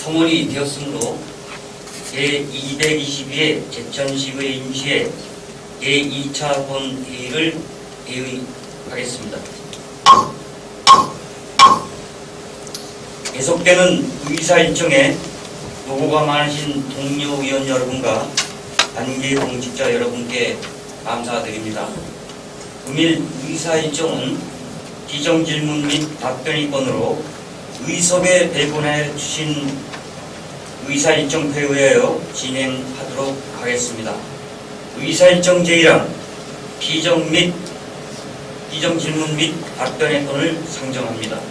청원이 되었으므로 제222회 제천시의 임시회 제2차 본회의를 개의하겠습니다. 계속되는 의사 일정에 노고가 많으신 동료 의원 여러분과 단계 공직자 여러분께 감사드립니다. 금일 의사 일정은 기정 질문 및 답변의건으로 의석에 배분해 주신 의사 일정표에 의하여 진행하도록 하겠습니다. 의사 일정 제1항 기정 질문 및 답변의건을 상정합니다.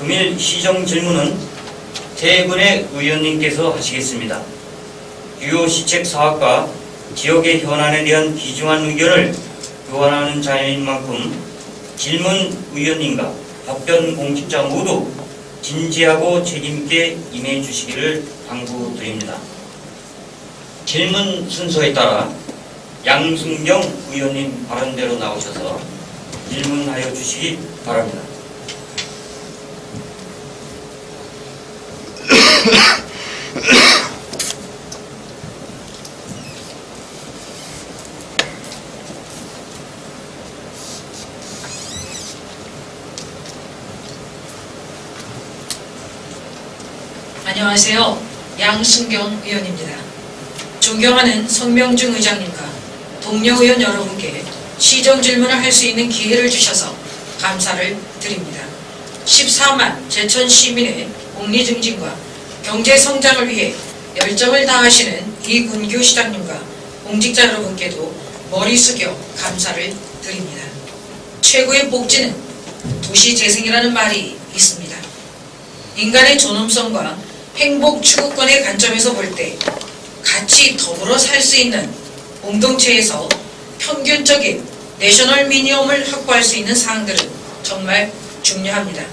금일 시정 질문은 세 분의 의원님께서 하시겠습니다. 주요 시책 사업과 지역의 현안에 대한 귀중한 의견을 교환하는 자리인 만큼 질문 의원님과 답변 공직자 모두 진지하고 책임있게 임해 주시기를 당부드립니다. 질문 순서에 따라 양승경 의원님 발언대로 나오셔서 질문하여 주시기 바랍니다. 안녕하세요. 양승경 의원입니다. 존경하는 성명중 의장님과 동료 의원 여러분께 시정 질문을 할 수 있는 기회를 주셔서 감사를 드립니다. 14만 제천 시민의 복리 증진과 경제 성장을 위해 열정을 다하시는 이군규 시장님과 공직자 여러분께도 머리 숙여 감사를 드립니다. 최고의 복지는 도시재생이라는 말이 있습니다. 인간의 존엄성과 행복 추구권의 관점에서 볼 때 같이 더불어 살 수 있는 공동체에서 평균적인 내셔널 미니멈을 확보할 수 있는 사항들은 정말 중요합니다.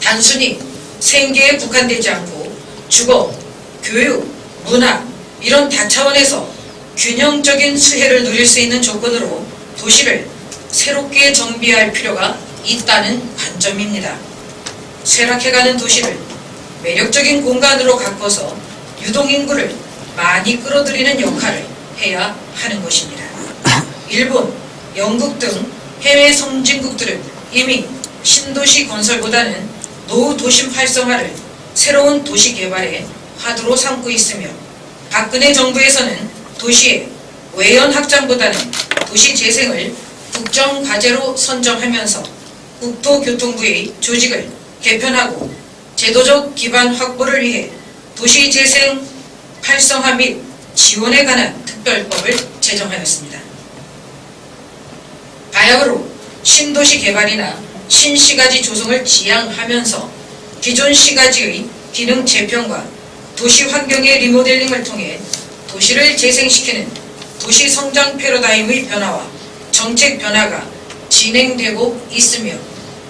단순히 생계에 국한되지 않고 주거, 교육, 문화 이런 다차원에서 균형적인 수혜를 누릴 수 있는 조건으로 도시를 새롭게 정비할 필요가 있다는 관점입니다. 쇠락해가는 도시를 매력적인 공간으로 가꿔서 유동인구를 많이 끌어들이는 역할을 해야 하는 것입니다. 일본, 영국 등 해외 선진국들은 이미 신도시 건설보다는 노후 도심 활성화를 새로운 도시 개발의 화두로 삼고 있으며 박근혜 정부에서는 도시의 외연 확장보다는 도시 재생을 국정과제로 선정하면서 국토교통부의 조직을 개편하고 제도적 기반 확보를 위해 도시재생 활성화 및 지원에 관한 특별법을 제정하였습니다. 바야흐로 신도시 개발이나 신시가지 조성을 지향하면서 기존 시가지의 기능 재편과 도시 환경의 리모델링을 통해 도시를 재생시키는 도시 성장 패러다임의 변화와 정책 변화가 진행되고 있으며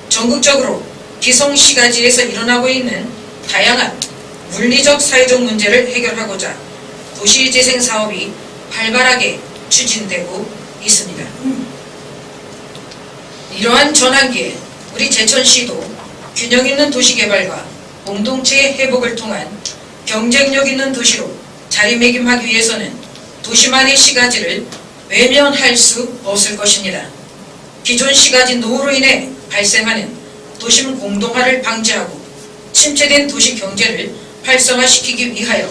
전국적으로 기성시가지에서 일어나고 있는 다양한 물리적 사회적 문제를 해결하고자 도시재생 사업이 활발하게 추진되고 있습니다. 이러한 전환기에 우리 제천시도 균형 있는 도시개발과 공동체의 회복을 통한 경쟁력 있는 도시로 자리매김하기 위해서는 도시만의 시가지를 외면할 수 없을 것입니다. 기존 시가지 노후로 인해 발생하는 도심 공동화를 방지하고 침체된 도시 경제를 활성화시키기 위하여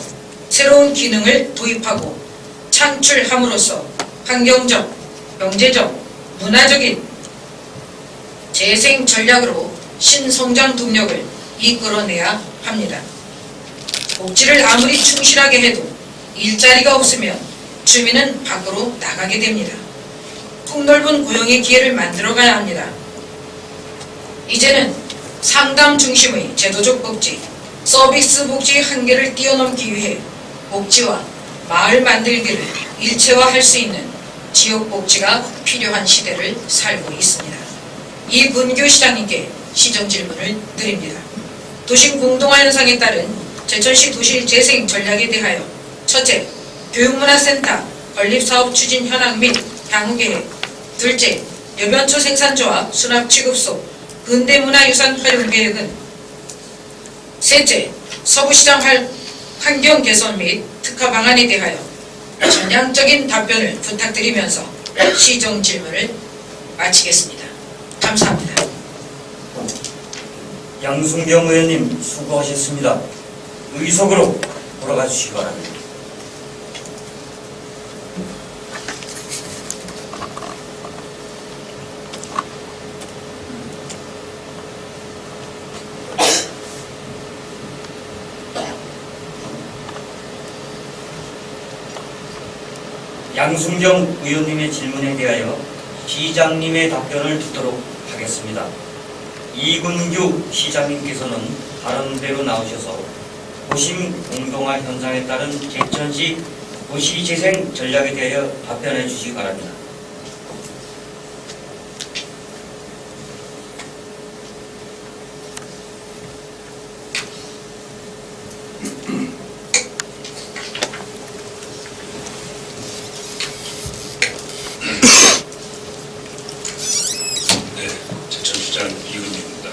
새로운 기능을 도입하고 창출함으로써 환경적, 경제적, 문화적인 재생 전략으로 신성장 동력을 이끌어내야 합니다. 복지를 아무리 충실하게 해도 일자리가 없으면 주민은 밖으로 나가게 됩니다. 폭넓은 고용의 기회를 만들어가야 합니다. 이제는 상담 중심의 제도적 복지, 서비스 복지의 한계를 뛰어넘기 위해 복지와 마을 만들기를 일체화할 수 있는 지역 복지가 필요한 시대를 살고 있습니다. 이군규 시장님께 시정 질문을 드립니다. 도심 공동화 현상에 따른 제천시 도시재생 전략에 대하여 첫째, 교육문화센터 건립사업 추진 현황 및 향후 계획. 둘째, 여변초 생산조합 수납취급소 근대문화유산 활용계획은 셋째, 서구시장 환경 개선 및 특화 방안에 대하여 전향적인 답변을 부탁드리면서 시정 질문을 마치겠습니다. 감사합니다. 양순경 의원님 수고하셨습니다. 의석으로 돌아가 주시기 바랍니다. 양순경 의원님의 질문에 대하여 시장님의 답변을 듣도록 하겠습니다. 이근규 시장님께서는 발언대로 나오셔서 도심 공동화 현상에 따른 제천시 도시재생 전략에 대하여 답변해 주시기 바랍니다. 제천시장 이근규입니다.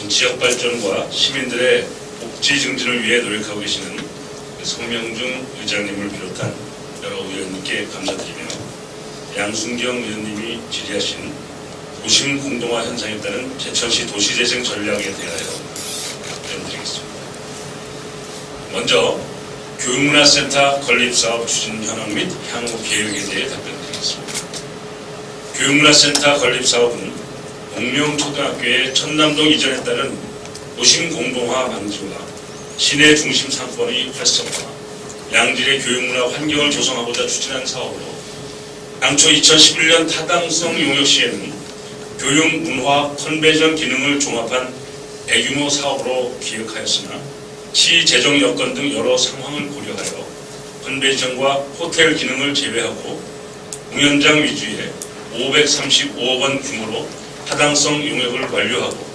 지역 발전과 시민들의 복지 증진을 위해 노력하고 계시는 성명중 의장님을 비롯한 여러 의원님께 감사드리며 양순경 의원님이 질의하신 도심 공동화 현상에 따른 제천시 도시재생 전략에 대하여 답변드리겠습니다. 먼저 교육문화센터 건립사업 추진 현황 및 향후 계획에 대해 답변드리겠습니다. 교육문화센터 건립사업은 동명초등학교의 천남동 이전에 따른 도심 공동화 방지와 시내 중심 상권의 활성화, 양질의 교육문화 환경을 조성하고자 추진한 사업으로 당초 2011년 타당성 용역 시에는 교육문화 컨벤션 기능을 종합한 대규모 사업으로 기획하였으나 시 재정 여건 등 여러 상황을 고려하여 컨벤션과 호텔 기능을 제외하고 공연장 위주의 535억 원 규모로 타당성 용역을 완료하고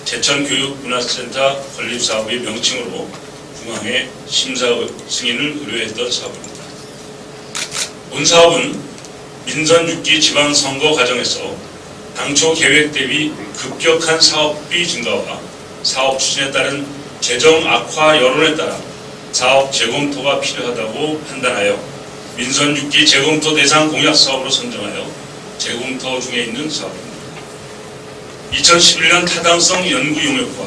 제천교육문화센터 건립사업의 명칭으로 중앙에 심사 승인을 의뢰했던 사업입니다. 본 사업은 민선 6기 지방선거 과정에서 당초 계획 대비 급격한 사업비 증가와 사업 추진에 따른 재정 악화 여론에 따라 사업 재검토가 필요하다고 판단하여 민선 6기 재검토 대상 공약 사업으로 선정하여 재검토 중에 있는 사업입니다. 2011년 타당성 연구 용역과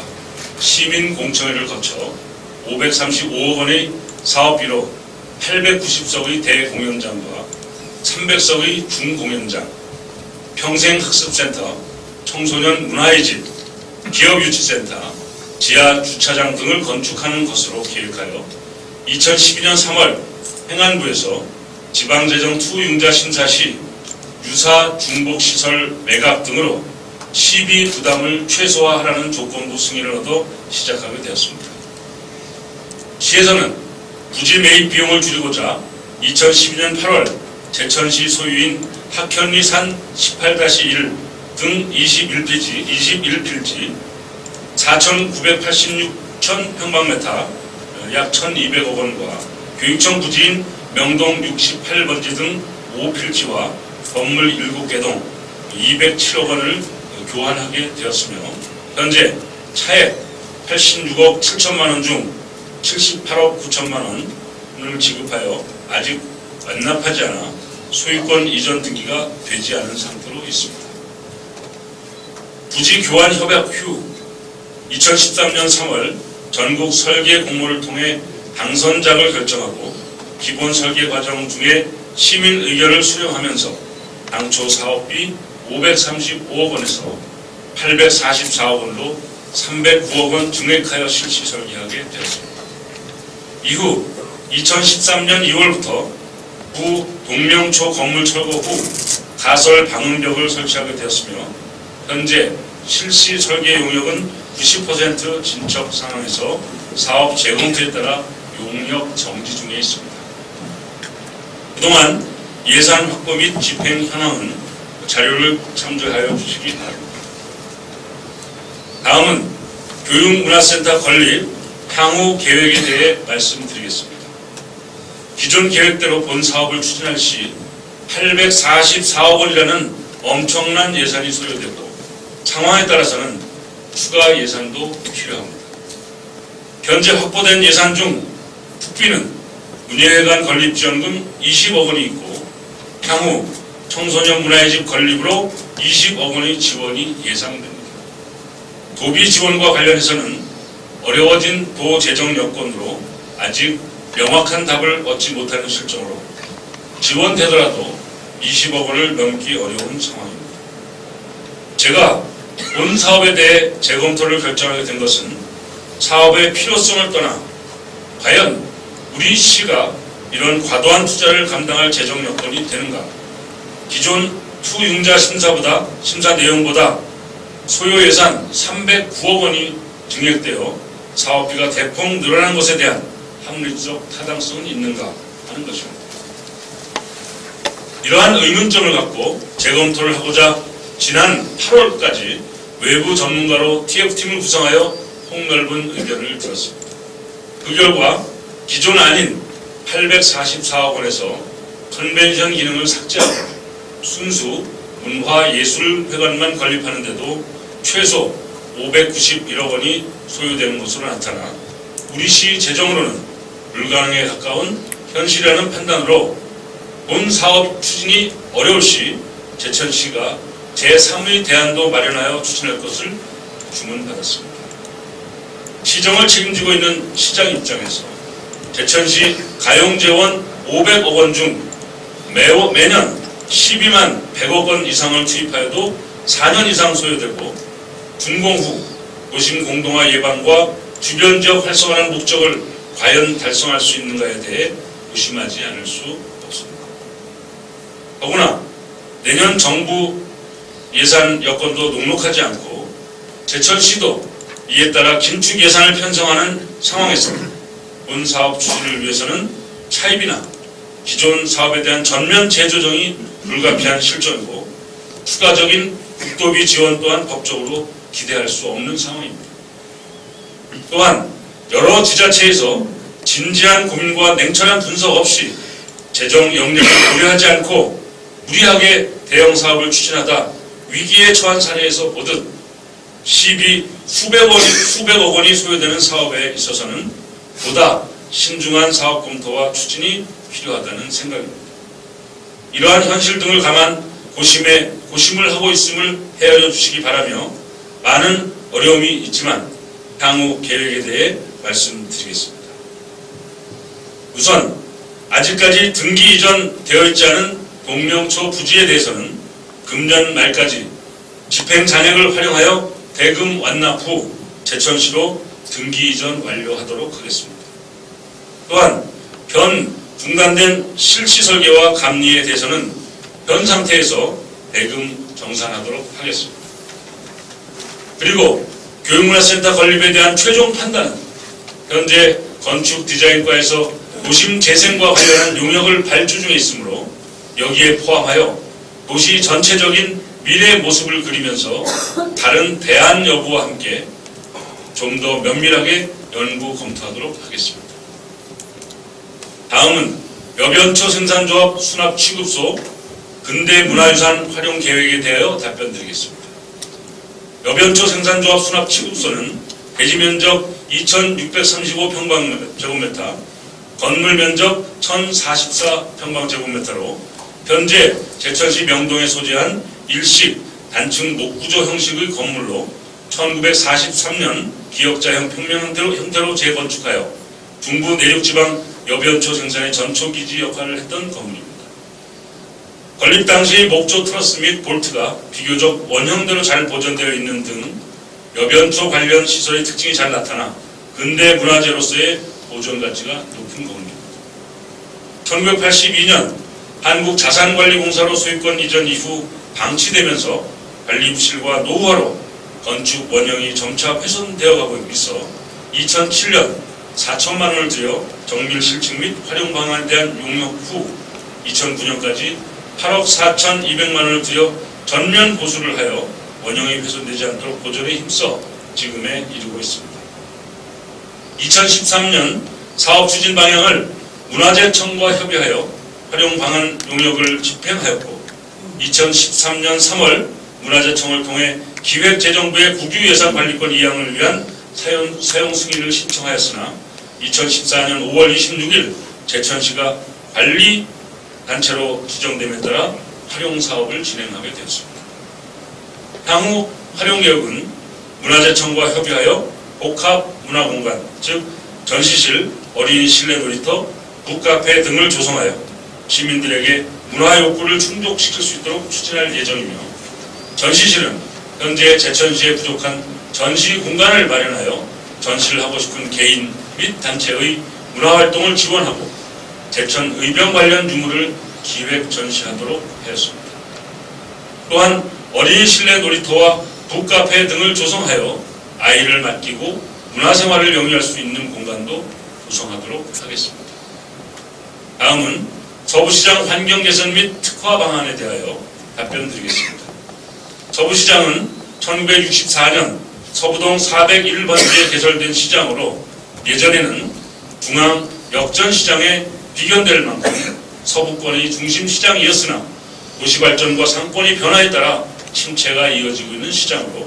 시민 공청회를 거쳐 535억 원의 사업비로 890석의 대공연장과 300석의 중공연장, 평생학습센터, 청소년 문화의 집, 기업유치센터, 지하 주차장 등을 건축하는 것으로 계획하여 2012년 3월 행안부에서 지방재정 투융자 심사 시 유사 중복시설 매각 등으로 시비 부담을 최소화하라는 조건부 승인을 얻어 시작하게 되었습니다. 시에서는 부지 매입 비용을 줄이고자 2012년 8월 제천시 소유인 학현리 산 18-1 등 21필지 4,986,000평방미터 약 1,200억 원과 교육청 부지인 명동 68번지 등 5필지와 건물 7개 동 207억 원을 교환하게 되었으며 현재 차액 86억 7천만 원 중 78억 9천만 원을 지급하여 아직 완납하지 않아 소유권 이전 등기가 되지 않은 상태로 있습니다. 부지 교환 협약 후 2013년 3월 전국 설계 공모를 통해 당선작을 결정하고 기본 설계 과정 중에 시민 의견을 수렴하면서 당초 사업비 535억 원에서 844억 원으로 309억 원 증액하여 실시 설계하게 되었습니다. 이후 2013년 2월부터 부 동명초 건물 철거 후 가설 방음벽을 설치하게 되었으며 현재 실시 설계 용역은 90% 진척 상황에서 사업 재검토에 따라 용역 정지 중에 있습니다. 그동안 예산 확보 및 집행 현황은 자료를 참조하여 주시기 바랍니다. 다음은 교육문화센터 건립 향후 계획에 대해 말씀드리겠습니다. 기존 계획대로 본 사업을 추진할 시 844억 원이라는 엄청난 예산이 소요되고 상황에 따라서는 추가 예산도 필요합니다. 현재 확보된 예산 중 국비는 문예회관 건립지원금 20억 원이 있고 향후 청소년 문화의 집 건립으로 20억 원의 지원이 예상됩니다. 도비 지원과 관련해서는 어려워진 도 재정 여건으로 아직 명확한 답을 얻지 못하는 실정으로 지원되더라도 20억 원을 넘기 어려운 상황입니다. 제가 본 사업에 대해 재검토를 결정하게 된 것은 사업의 필요성을 떠나 과연 우리 시가 이런 과도한 투자를 감당할 재정 여건이 되는가? 기존 투융자 심사 내용보다 소요 예산 309억 원이 증액되어 사업비가 대폭 늘어난 것에 대한 합리적 타당성은 있는가 하는 것입니다. 이러한 의문점을 갖고 재검토를 하고자 지난 8월까지 외부 전문가로 TF팀을 구성하여 폭넓은 의견을 들었습니다. 그 결과 기존 아닌 844억 원에서 컨벤션 기능을 삭제하고 순수 문화예술회관만 건립하는데도 최소 591억 원이 소요되는 것으로 나타나 우리 시 재정으로는 불가능에 가까운 현실이라는 판단으로 본 사업 추진이 어려울 시 제천시가 제3의 대안도 마련하여 추진할 것을 주문받았습니다. 시정을 책임지고 있는 시장 입장에서 제천시 가용재원 500억 원 중 매년 12만 100억 원 이상을 투입하여도 4년 이상 소요되고 준공 후 도심 공동화 예방과 주변 지역 활성화라는 목적을 과연 달성할 수 있는가에 대해 의심하지 않을 수 없습니다. 더구나 내년 정부 예산 여건도 녹록하지 않고 제천시도 이에 따라 긴축 예산을 편성하는 상황에서 본 사업 추진을 위해서는 차입이나 기존 사업에 대한 전면 재조정이 불가피한 실정이고 추가적인 국도비 지원 또한 법적으로 기대할 수 없는 상황입니다. 또한 여러 지자체에서 진지한 고민과 냉철한 분석 없이 재정 영역을 고려하지 않고 무리하게 대형 사업을 추진하다 위기에 처한 사례에서 보듯 시비 수백억 원이 소요되는 사업에 있어서는 보다 신중한 사업 검토와 추진이 필요하다는 생각입니다. 이러한 현실 등을 고심을 하고 있음을 헤아려 주시기 바라며 많은 어려움이 있지만 향후 계획에 대해 말씀드리겠습니다. 우선 아직까지 등기 이전 되어 있지 않은 동명초 부지에 대해서는 금년 말까지 집행 잔액을 활용하여 대금 완납 후 제천시로 등기 이전 완료하도록 하겠습니다. 또한 현 중단된 실시 설계와 감리에 대해서는 현 상태에서 대금 정산하도록 하겠습니다. 그리고 교육문화센터 건립에 대한 최종 판단은 현재 건축 디자인과에서 도심 재생과 관련한 용역을 발주 중에 있으므로 여기에 포함하여 도시 전체적인 미래의 모습을 그리면서 다른 대안 여부와 함께 좀 더 면밀하게 연구 검토하도록 하겠습니다. 다음은 여변초 생산조합 수납 취급소 근대문화유산 활용 계획에 대하여 답변드리겠습니다. 여변초 생산조합 수납 취급소는 대지 면적 2,635평방제곱미터, 건물 면적 1,044평방제곱미터로 현재 제천시 명동에 소재한 일식 단층 목구조 형식의 건물로 1943년 기역자형 평면 형태로 재건축하여 중부 내륙지방 여변초 생산의 전초기지 역할을 했던 건물입니다. 건립 당시 목조 트러스 및 볼트가 비교적 원형대로 잘 보존되어 있는 등 여변초 관련 시설의 특징이 잘 나타나 근대 문화재로서의 보존 가치가 높은 건물입니다. 1982년 한국자산관리공사로 소유권 이전 이후 방치되면서 관리 부실과 노후화로 건축 원형이 점차 훼손되어 가고 있어 2007년 4천만 원을 들여 정밀 실측 및 활용 방안에 대한 용역 후 2009년까지 8억 4,200만 원을 들여 전면 보수를 하여 원형이 훼손되지 않도록 보존에 힘써 지금에 이르고 있습니다. 2013년 사업 추진 방향을 문화재청과 협의하여 활용 방안 용역을 집행하였고 2013년 3월 문화재청을 통해 기획재정부의 국유예산관리권 이양을 위한 사용 승인을 신청하였으나 2014년 5월 26일 제천시가 관리단체로 지정됨에 따라 활용사업을 진행하게 되었습니다. 향후 활용계획은 문화재청과 협의하여 복합문화공간, 즉 전시실, 어린이 실내 놀이터, 북카페 등을 조성하여 시민들에게 문화욕구를 충족시킬 수 있도록 추진할 예정이며, 전시실은 현재 제천시에 부족한 전시 공간을 마련하여 전시를 하고 싶은 개인 및 단체의 문화활동을 지원하고 제천 의병 관련 유물을 기획 전시하도록 하였습니다. 또한 어린이 실내 놀이터와 북카페 등을 조성하여 아이를 맡기고 문화생활을 영위할 수 있는 공간도 구성하도록 하겠습니다. 다음은 서부시장 환경 개선 및 특화 방안에 대하여 답변드리겠습니다. 서부시장은 1964년 서부동 401번지에 개설된 시장으로 예전에는 중앙 역전시장에 비견될 만큼 서부권의 중심시장이었으나 도시발전과 상권의 변화에 따라 침체가 이어지고 있는 시장으로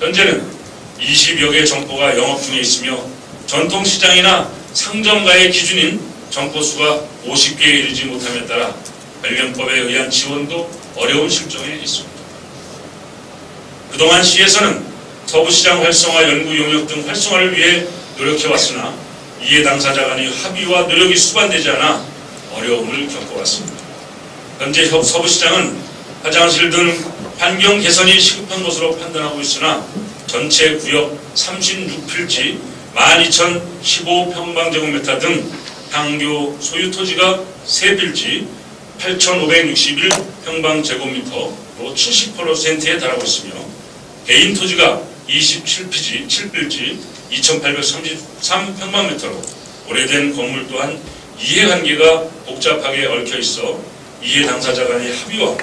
현재는 20여 개 점포가 영업 중에 있으며 전통시장이나 상점가의 기준인 점포 수가 50개에 이르지 못함에 따라 관련법에 의한 지원도 어려운 실정에 있습니다. 그동안 시에서는 서부시장 활성화 연구 용역 등 활성화를 위해 노력해왔으나 이해 당사자 간의 합의와 노력이 수반되지 않아 어려움을 겪어왔습니다. 현재 서부시장은 화장실 등 환경 개선이 시급한 것으로 판단하고 있으나 전체 구역 36필지 12,015평방제곱미터 등 향교 소유 토지가 3필지 8,561평방제곱미터로 70%에 달하고 있으며 개인 토지가 27필지 2,833평방미터로 오래된 건물 또한 이해관계가 복잡하게 얽혀 있어 이해 당사자 간의 합의와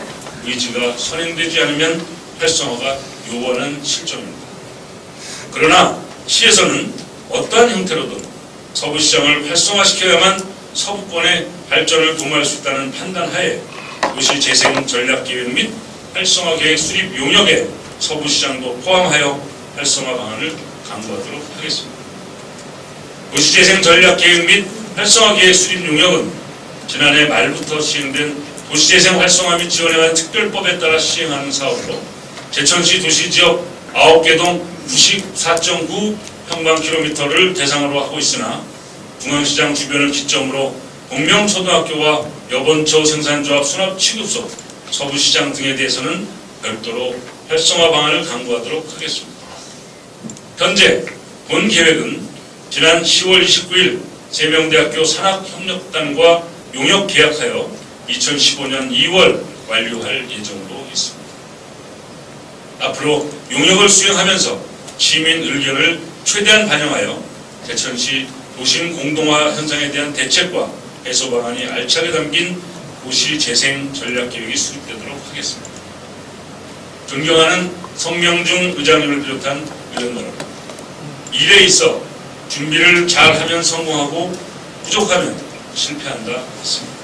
의지가 선행되지 않으면 활성화가 요원한 실정입니다. 그러나 시에서는 어떠한 형태로든 서부시장을 활성화시켜야만 서부권의 발전을 도모할 수 있다는 판단하에 도시재생전략계획 및 활성화계획 수립 용역에 서부시장도 포함하여 활성화 방안을 강구하도록 하겠습니다. 도시재생전략계획 및 활성화계획 수립 용역은 지난해 말부터 시행된 도시재생 활성화 및 지원에 관한 특별법에 따라 시행하는 사업으로 제천시 도시지역 9개 동 94.9 평방킬로미터를 대상으로 하고 있으나 중앙시장 주변을 기점으로 공명초등학교와 여본초 생산조합 수납취급소, 서부시장 등에 대해서는 별도로 활성화 방안을 강구하도록 하겠습니다. 현재 본 계획은 지난 10월 29일 세명대학교 산학협력단과 용역 계약하여 2015년 2월 완료할 예정으로 있습니다. 앞으로 용역을 수행하면서 시민 의견을 최대한 반영하여 제천시 도심 공동화 현상에 대한 대책과 해소 방안이 알차게 담긴 도시재생 전략계획이 수립되도록 하겠습니다. 존경하는 성명중 의장님을 비롯한 의원 여러분, 일에 있어 준비를 잘하면 성공하고 부족하면 실패한다 했습니다.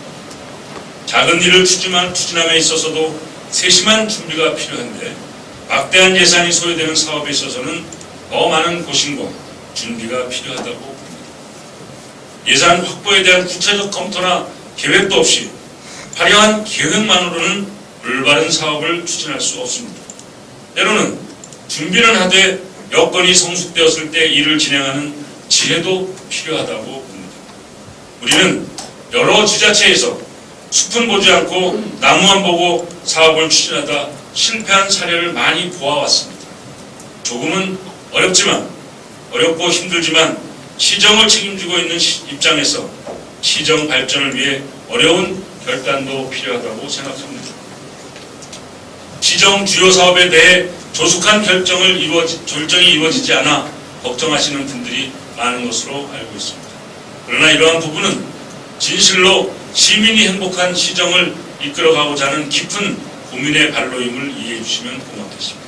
작은 일을 추진함에 있어서도 세심한 준비가 필요한데 막대한 예산이 소요되는 사업에 있어서는 더 많은 고심과 준비가 필요하다고 봅니다. 예산 확보에 대한 구체적 검토나 계획도 없이 화려한 계획만으로는 올바른 사업을 추진할 수 없습니다. 때로는 준비는 하되 여건이 성숙되었을 때 일을 진행하는 지혜도 필요하다고 봅니다. 우리는 여러 지자체에서 숲은 보지 않고 나무만 보고 사업을 추진하다 실패한 사례를 많이 보아왔습니다. 조금은 어렵고 힘들지만 시정을 책임지고 있는 입장에서 시정 발전을 위해 어려운 결단도 필요하다고 생각합니다. 시정 주요 사업에 대해 조속한 결정이 이루어지지 않아 걱정하시는 분들이 많은 것으로 알고 있습니다. 그러나 이러한 부분은 진실로 시민이 행복한 시정을 이끌어가고자 하는 깊은 고민의 발로임을 이해해 주시면 고맙겠습니다.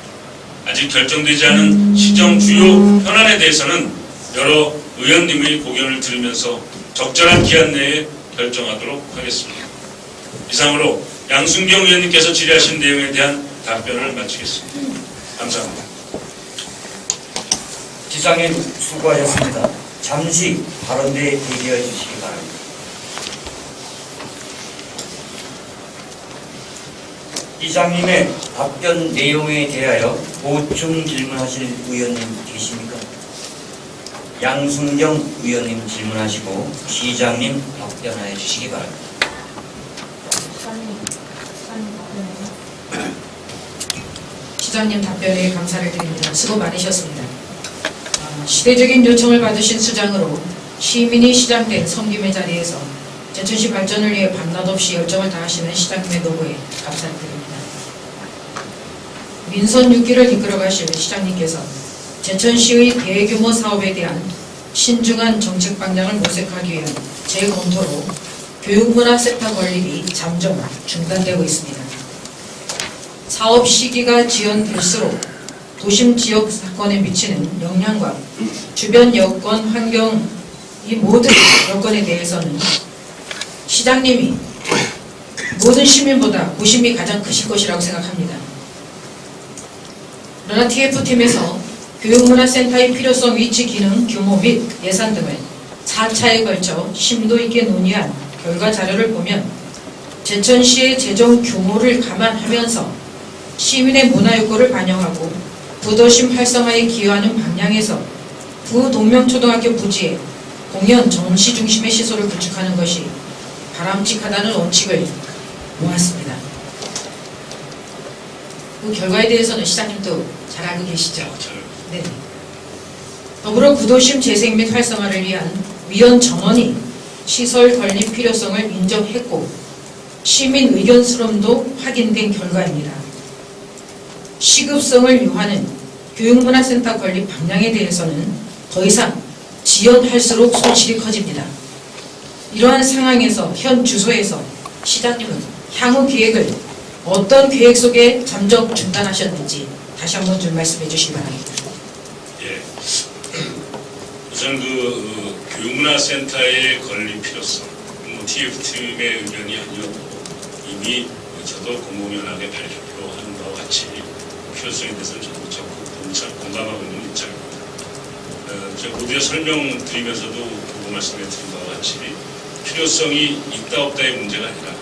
아직 결정되지 않은 시정 주요 현안에 대해서는 여러 의원님의 고견을 들으면서 적절한 기한 내에 결정하도록 하겠습니다. 이상으로 양순경 의원님께서 질의하신 내용에 대한 답변을 마치겠습니다. 감사합니다. 시장님 수고하셨습니다. 잠시 발언대에 대기해 주시기 바랍니다. 시장님의 답변 내용에 대하여 보충 질문하실 의원님 계십니까? 양순경 의원님 질문하시고 시장님 답변해 주시기 바랍니다. 시장님 답변에 감사를 드립니다. 수고 많으셨습니다. 시대적인 요청을 받으신 수장으로 시민이 시장된 섬김의 자리에서 제천시 발전을 위해 밤낮 없이 열정을 다하시는 시장님의 노고에 감사를 드립니다. 민선 6기를 이끌어가실 시장님께서 제천시의 대규모 사업에 대한 신중한 정책 방향을 모색하기 위한 재검토로 교육문화센터 건립이 잠정 중단되고 있습니다. 사업 시기가 지연될수록 도심 지역 사건에 미치는 영향과 주변 여건, 환경 이 모든 여건에 대해서는 시장님이 모든 시민보다 고심이 가장 크실 것이라고 생각합니다. 그러나 TF팀에서 교육문화센터의 필요성, 위치, 기능, 규모 및 예산 등을 4차에 걸쳐 심도 있게 논의한 결과 자료를 보면 제천시의 재정 규모를 감안하면서 시민의 문화욕구를 반영하고 부도심 활성화에 기여하는 방향에서 부동명초등학교 부지에 공연, 전시 중심의 시설을 구축하는 것이 바람직하다는 원칙을 모았습니다. 그 결과에 대해서는 시장님도 잘 알고 계시죠? 네. 더불어 구도심 재생 및 활성화를 위한 위원 전원이 시설 건립 필요성을 인정했고 시민 의견 수렴도 확인된 결과입니다. 시급성을 요하는 교육문화센터 건립 방향에 대해서는 더 이상 지연할수록 손실이 커집니다. 이러한 상황에서 현 주소에서 시장님은 향후 계획을 어떤 계획 속에 잠정 중단하셨는지 다시 한번 좀 말씀해 주시기 바랍니다. 예. 우선 교육문화센터의 건립 필요성, TF팀의 의견이 아니었고 이미 저도 공공연하게 발표하는 바와 같이 필요성에 대해서는 저도 적극 공감하고 있는 입장입니다. 제가 모두에 설명드리면서도 보고 말씀해 드린 바와 같이 필요성이 있다 없다의 문제가 아니라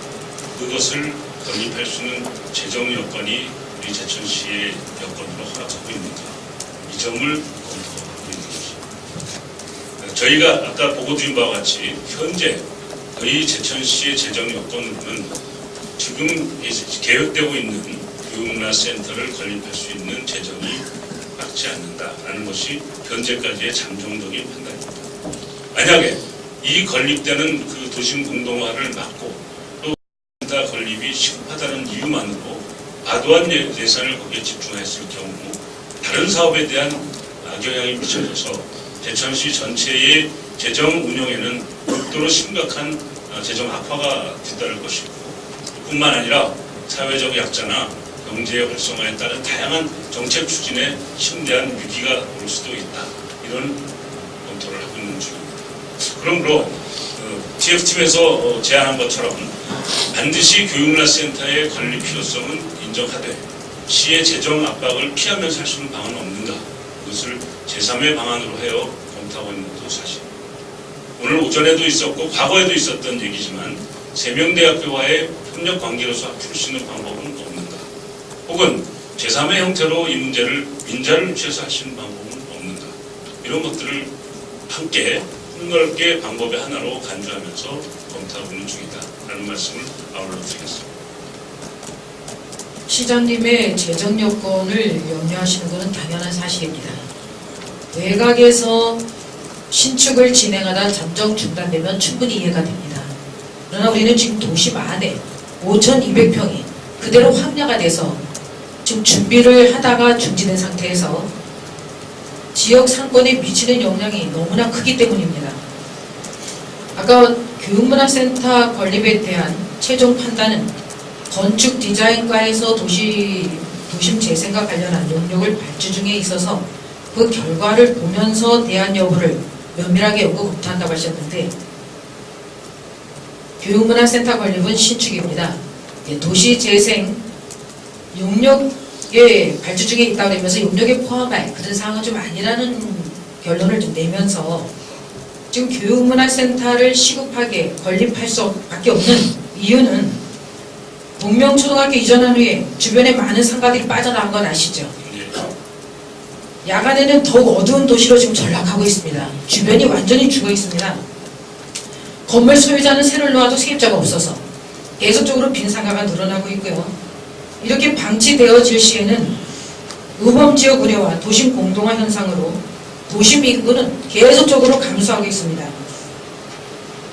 그것을 건립할 수 있는 재정 여건이 우리 제천시의 여건으로 허락하고 있는가 이 점을 검토하고 있는 것입니다. 저희가 아까 보고 드린 바와 같이 현재 저희 제천시의 재정 여건은 지금 계획되고 있는 교육문화센터를 건립할 수 있는 재정이 맞지 않는다라는 것이 현재까지의 잠정적인 판단입니다. 만약에 이 건립되는 그 도심 공동화를 막고 또 센터 건립이 시급하다는 이유만으로 과도한 예산을 거기에 집중했을 경우 다른 사업에 대한 악영향이 미쳐져서 제천시 전체의 재정 운영에는 극도로 심각한 재정 악화가 뒤따를 것이고 뿐만 아니라 사회적 약자나 경제 활성화에 따른 다양한 정책 추진에 심대한 위기가 올 수도 있다. 이런 검토를 하고 있는 중입니다. 그러므로 TF팀에서 제안한 것처럼 반드시 교육문화센터의 건립 필요성은 인정하되 시의 재정 압박을 피하면서 할 수 있는 방안은 없는가? 그것을 제3의 방안으로 하여 검토하고 있는 것도 사실입니다. 오늘 오전에도 있었고 과거에도 있었던 얘기지만 세명대학교와의 협력 관계로서 풀 수 있는 방법은 없는가? 혹은 제3의 형태로 이 문제를 민자를 취해서 하시는 방법은 없는가? 이런 것들을 함께 폭넓게 방법의 하나로 간주하면서 검토하고 있는 중이다라는 말씀을 아울러 드리겠습니다. 시장님의 재정 여건을 염려하시는 것은 당연한 사실입니다. 외곽에서 신축을 진행하다 잠정 중단되면 충분히 이해가 됩니다. 그러나 우리는 지금 도심 안에 5,200평이 그대로 황야가 돼서 지금 준비를 하다가 중지된 상태에서 지역 상권에 미치는 영향이 너무나 크기 때문입니다. 아까 교육문화센터 건립에 대한 최종 판단은 건축 디자인과에서 도심 재생과 관련한 용역을 발주 중에 있어서 그 결과를 보면서 대안 여부를 면밀하게 연구 검토한다고 하셨는데 교육문화센터 건립은 신축입니다. 도시재생 용역의 발주 중에 있다고 그러면서 용역에 포함할 그런 사항은 좀 아니라는 결론을 좀 내면서 지금 교육문화센터를 시급하게 건립할 수밖에 없는 이유는 동명초등학교 이전한 후에 주변에 많은 상가들이 빠져나간 건 아시죠? 야간에는 더욱 어두운 도시로 지금 전락하고 있습니다. 주변이 완전히 죽어 있습니다. 건물 소유자는 세를 놓아도 세입자가 없어서 계속적으로 빈 상가가 늘어나고 있고요. 이렇게 방치되어질 시에는 우범지역 의료와 도심 공동화 현상으로 도심 인구는 계속적으로 감소하고 있습니다.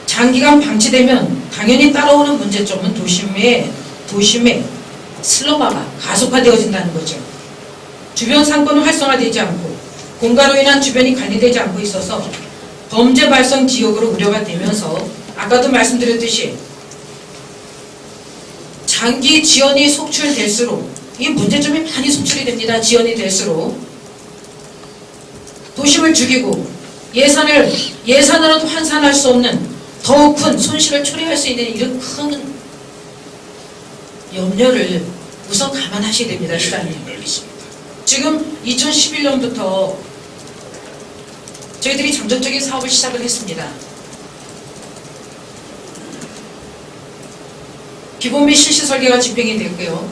장기간 방치되면 당연히 따라오는 문제점은 도심의 슬럼화가 가속화되어진다는 거죠. 주변 상권은 활성화되지 않고 공가로 인한 주변이 관리되지 않고 있어서 범죄 발생 지역으로 우려가 되면서 아까도 말씀드렸듯이 장기 지원이 속출될수록 이 문제점이 많이 속출이 됩니다. 지원이 될수록 도심을 죽이고 예산으로도 환산할 수 없는 더욱 큰 손실을 초래할 수 있는 이런 큰 염려를 우선 감안하셔야 됩니다. 시장님. 알겠습니다. 지금 2011년부터 저희들이 잠정적인 사업을 시작을 했습니다. 기본 및 실시 설계가 집행이 됐고요.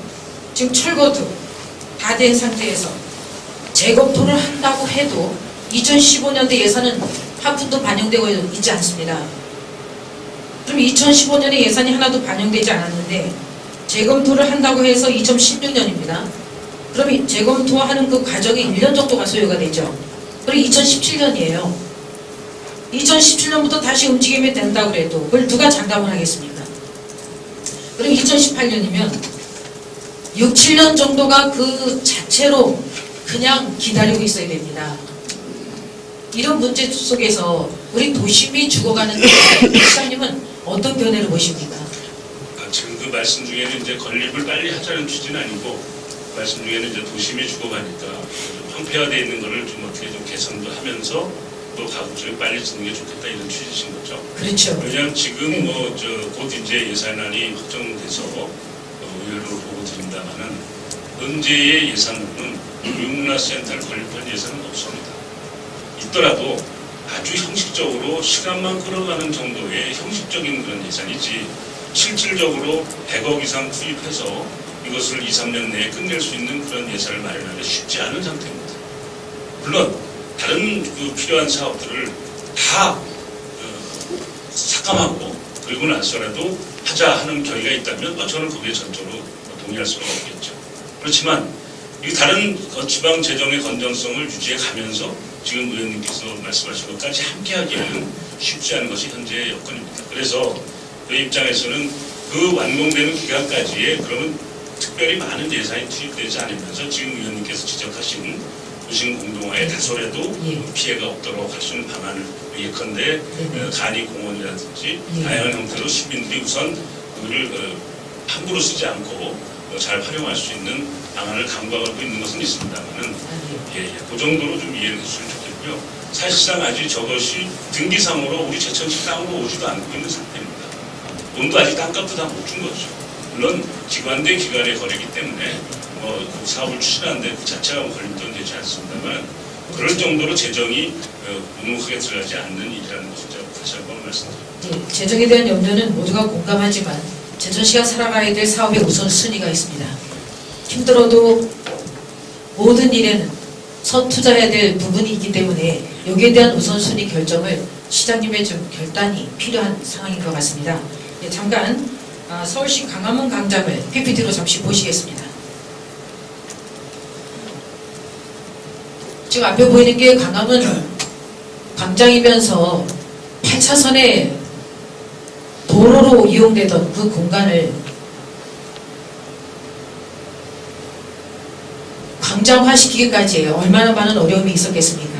지금 철거도 다 된 상태에서 재검토를 한다고 해도 2015년도 예산은 한 푼도 반영되고 있지 않습니다. 그럼 2015년에 예산이 하나도 반영되지 않았는데 재검토를 한다고 해서 2016년입니다. 그럼 이 재검토하는 그 과정이 1년 정도가 소요가 되죠. 그리고 2017년이에요. 2017년부터 다시 움직이면 된다고 그래도 그걸 누가 장담을 하겠습니까? 그럼 2018년이면 6, 7년 정도가 그 자체로 그냥 기다리고 있어야 됩니다. 이런 문제 속에서 우리 도심이 죽어가는데 시장님은 어떤 견해를 보십니까? 지금 그 말씀 중에는 이제 건립을 빨리 하자는 취지는 아니고 말씀 중에는 이제 도심이 죽어가니까 좀 황폐화되어 있는 거를 좀 어떻게 좀 개선도 하면서 또 가급적이 빨리 짓는 게 좋겠다 이런 취지신 거죠. 그렇죠. 왜냐하면 지금 곧 이제 예산안이 확정돼서 의회로 보고 드린다마는 현재의 예산으로는 교육문화센터를 건립할 예산은 없습니다. 있더라도 아주 형식적으로 시간만 끌어가는 정도의 형식적인 그런 예산이지 실질적으로 100억 이상 투입해서 이것을 2, 3년 내에 끝낼 수 있는 그런 예산을 마련하기 쉽지 않은 상태입니다. 물론 다른 그 필요한 사업들을 다 삭감하고 그리고 나서라도 하자 하는 결의가 있다면 저는 거기에 전적으로 동의할 수는 없겠죠. 그렇지만 이 다른 지방 재정의 건전성을 유지해 가면서 지금 의원님께서 말씀하신 것까지 함께하기에는 쉽지 않은 것이 현재의 여건입니다. 그래서 저희 입장에서는 그 완공되는 기간까지에 그러면 특별히 많은 예산이 투입되지 않으면서 지금 의원님께서 지적하신 도심 공동화에 다소라도 피해가 없도록 할 수 있는 방안을 예컨대 간이 공원이라든지 다양한 형태로 시민들이 우선 그를 함부로 쓰지 않고 잘 활용할 수 있는 방안을 강구하고 있는 것은 있습니다만은 그 정도로 좀 이해를 해주시면 좋겠고요. 사실상 아직 저것이 등기상으로 우리 제천시 땅으로 오지도 않고 있는 상태입니다. 돈도 아직 땅값도 다 못 준 거죠. 물론 기관대 기관의 거래이기 때문에 그 사업을 추진하는데 그 자체가 걸림돌은 되지 않습니다만 그럴 정도로 재정이 묵묵하게 들어가지 않는 일이라는 것을 제가 다시 한번 말씀드립니다. 재정에 대한 염려는 모두가 공감하지만 제천시가 살아가야 될 사업의 우선순위가 있습니다. 힘들어도 모든 일에는 선투자해야 될 부분이 있기 때문에 여기에 대한 우선순위 결정을 시장님의 좀 결단이 필요한 상황인 것 같습니다. 잠깐 서울시 광화문 광장을 PPT로 잠시 보시겠습니다. 지금 앞에 보이는 게 광화문 광장이면서 8차선의 도로로 이용되던 그 공간을 광장화시키기까지 얼마나 많은 어려움이 있었겠습니까?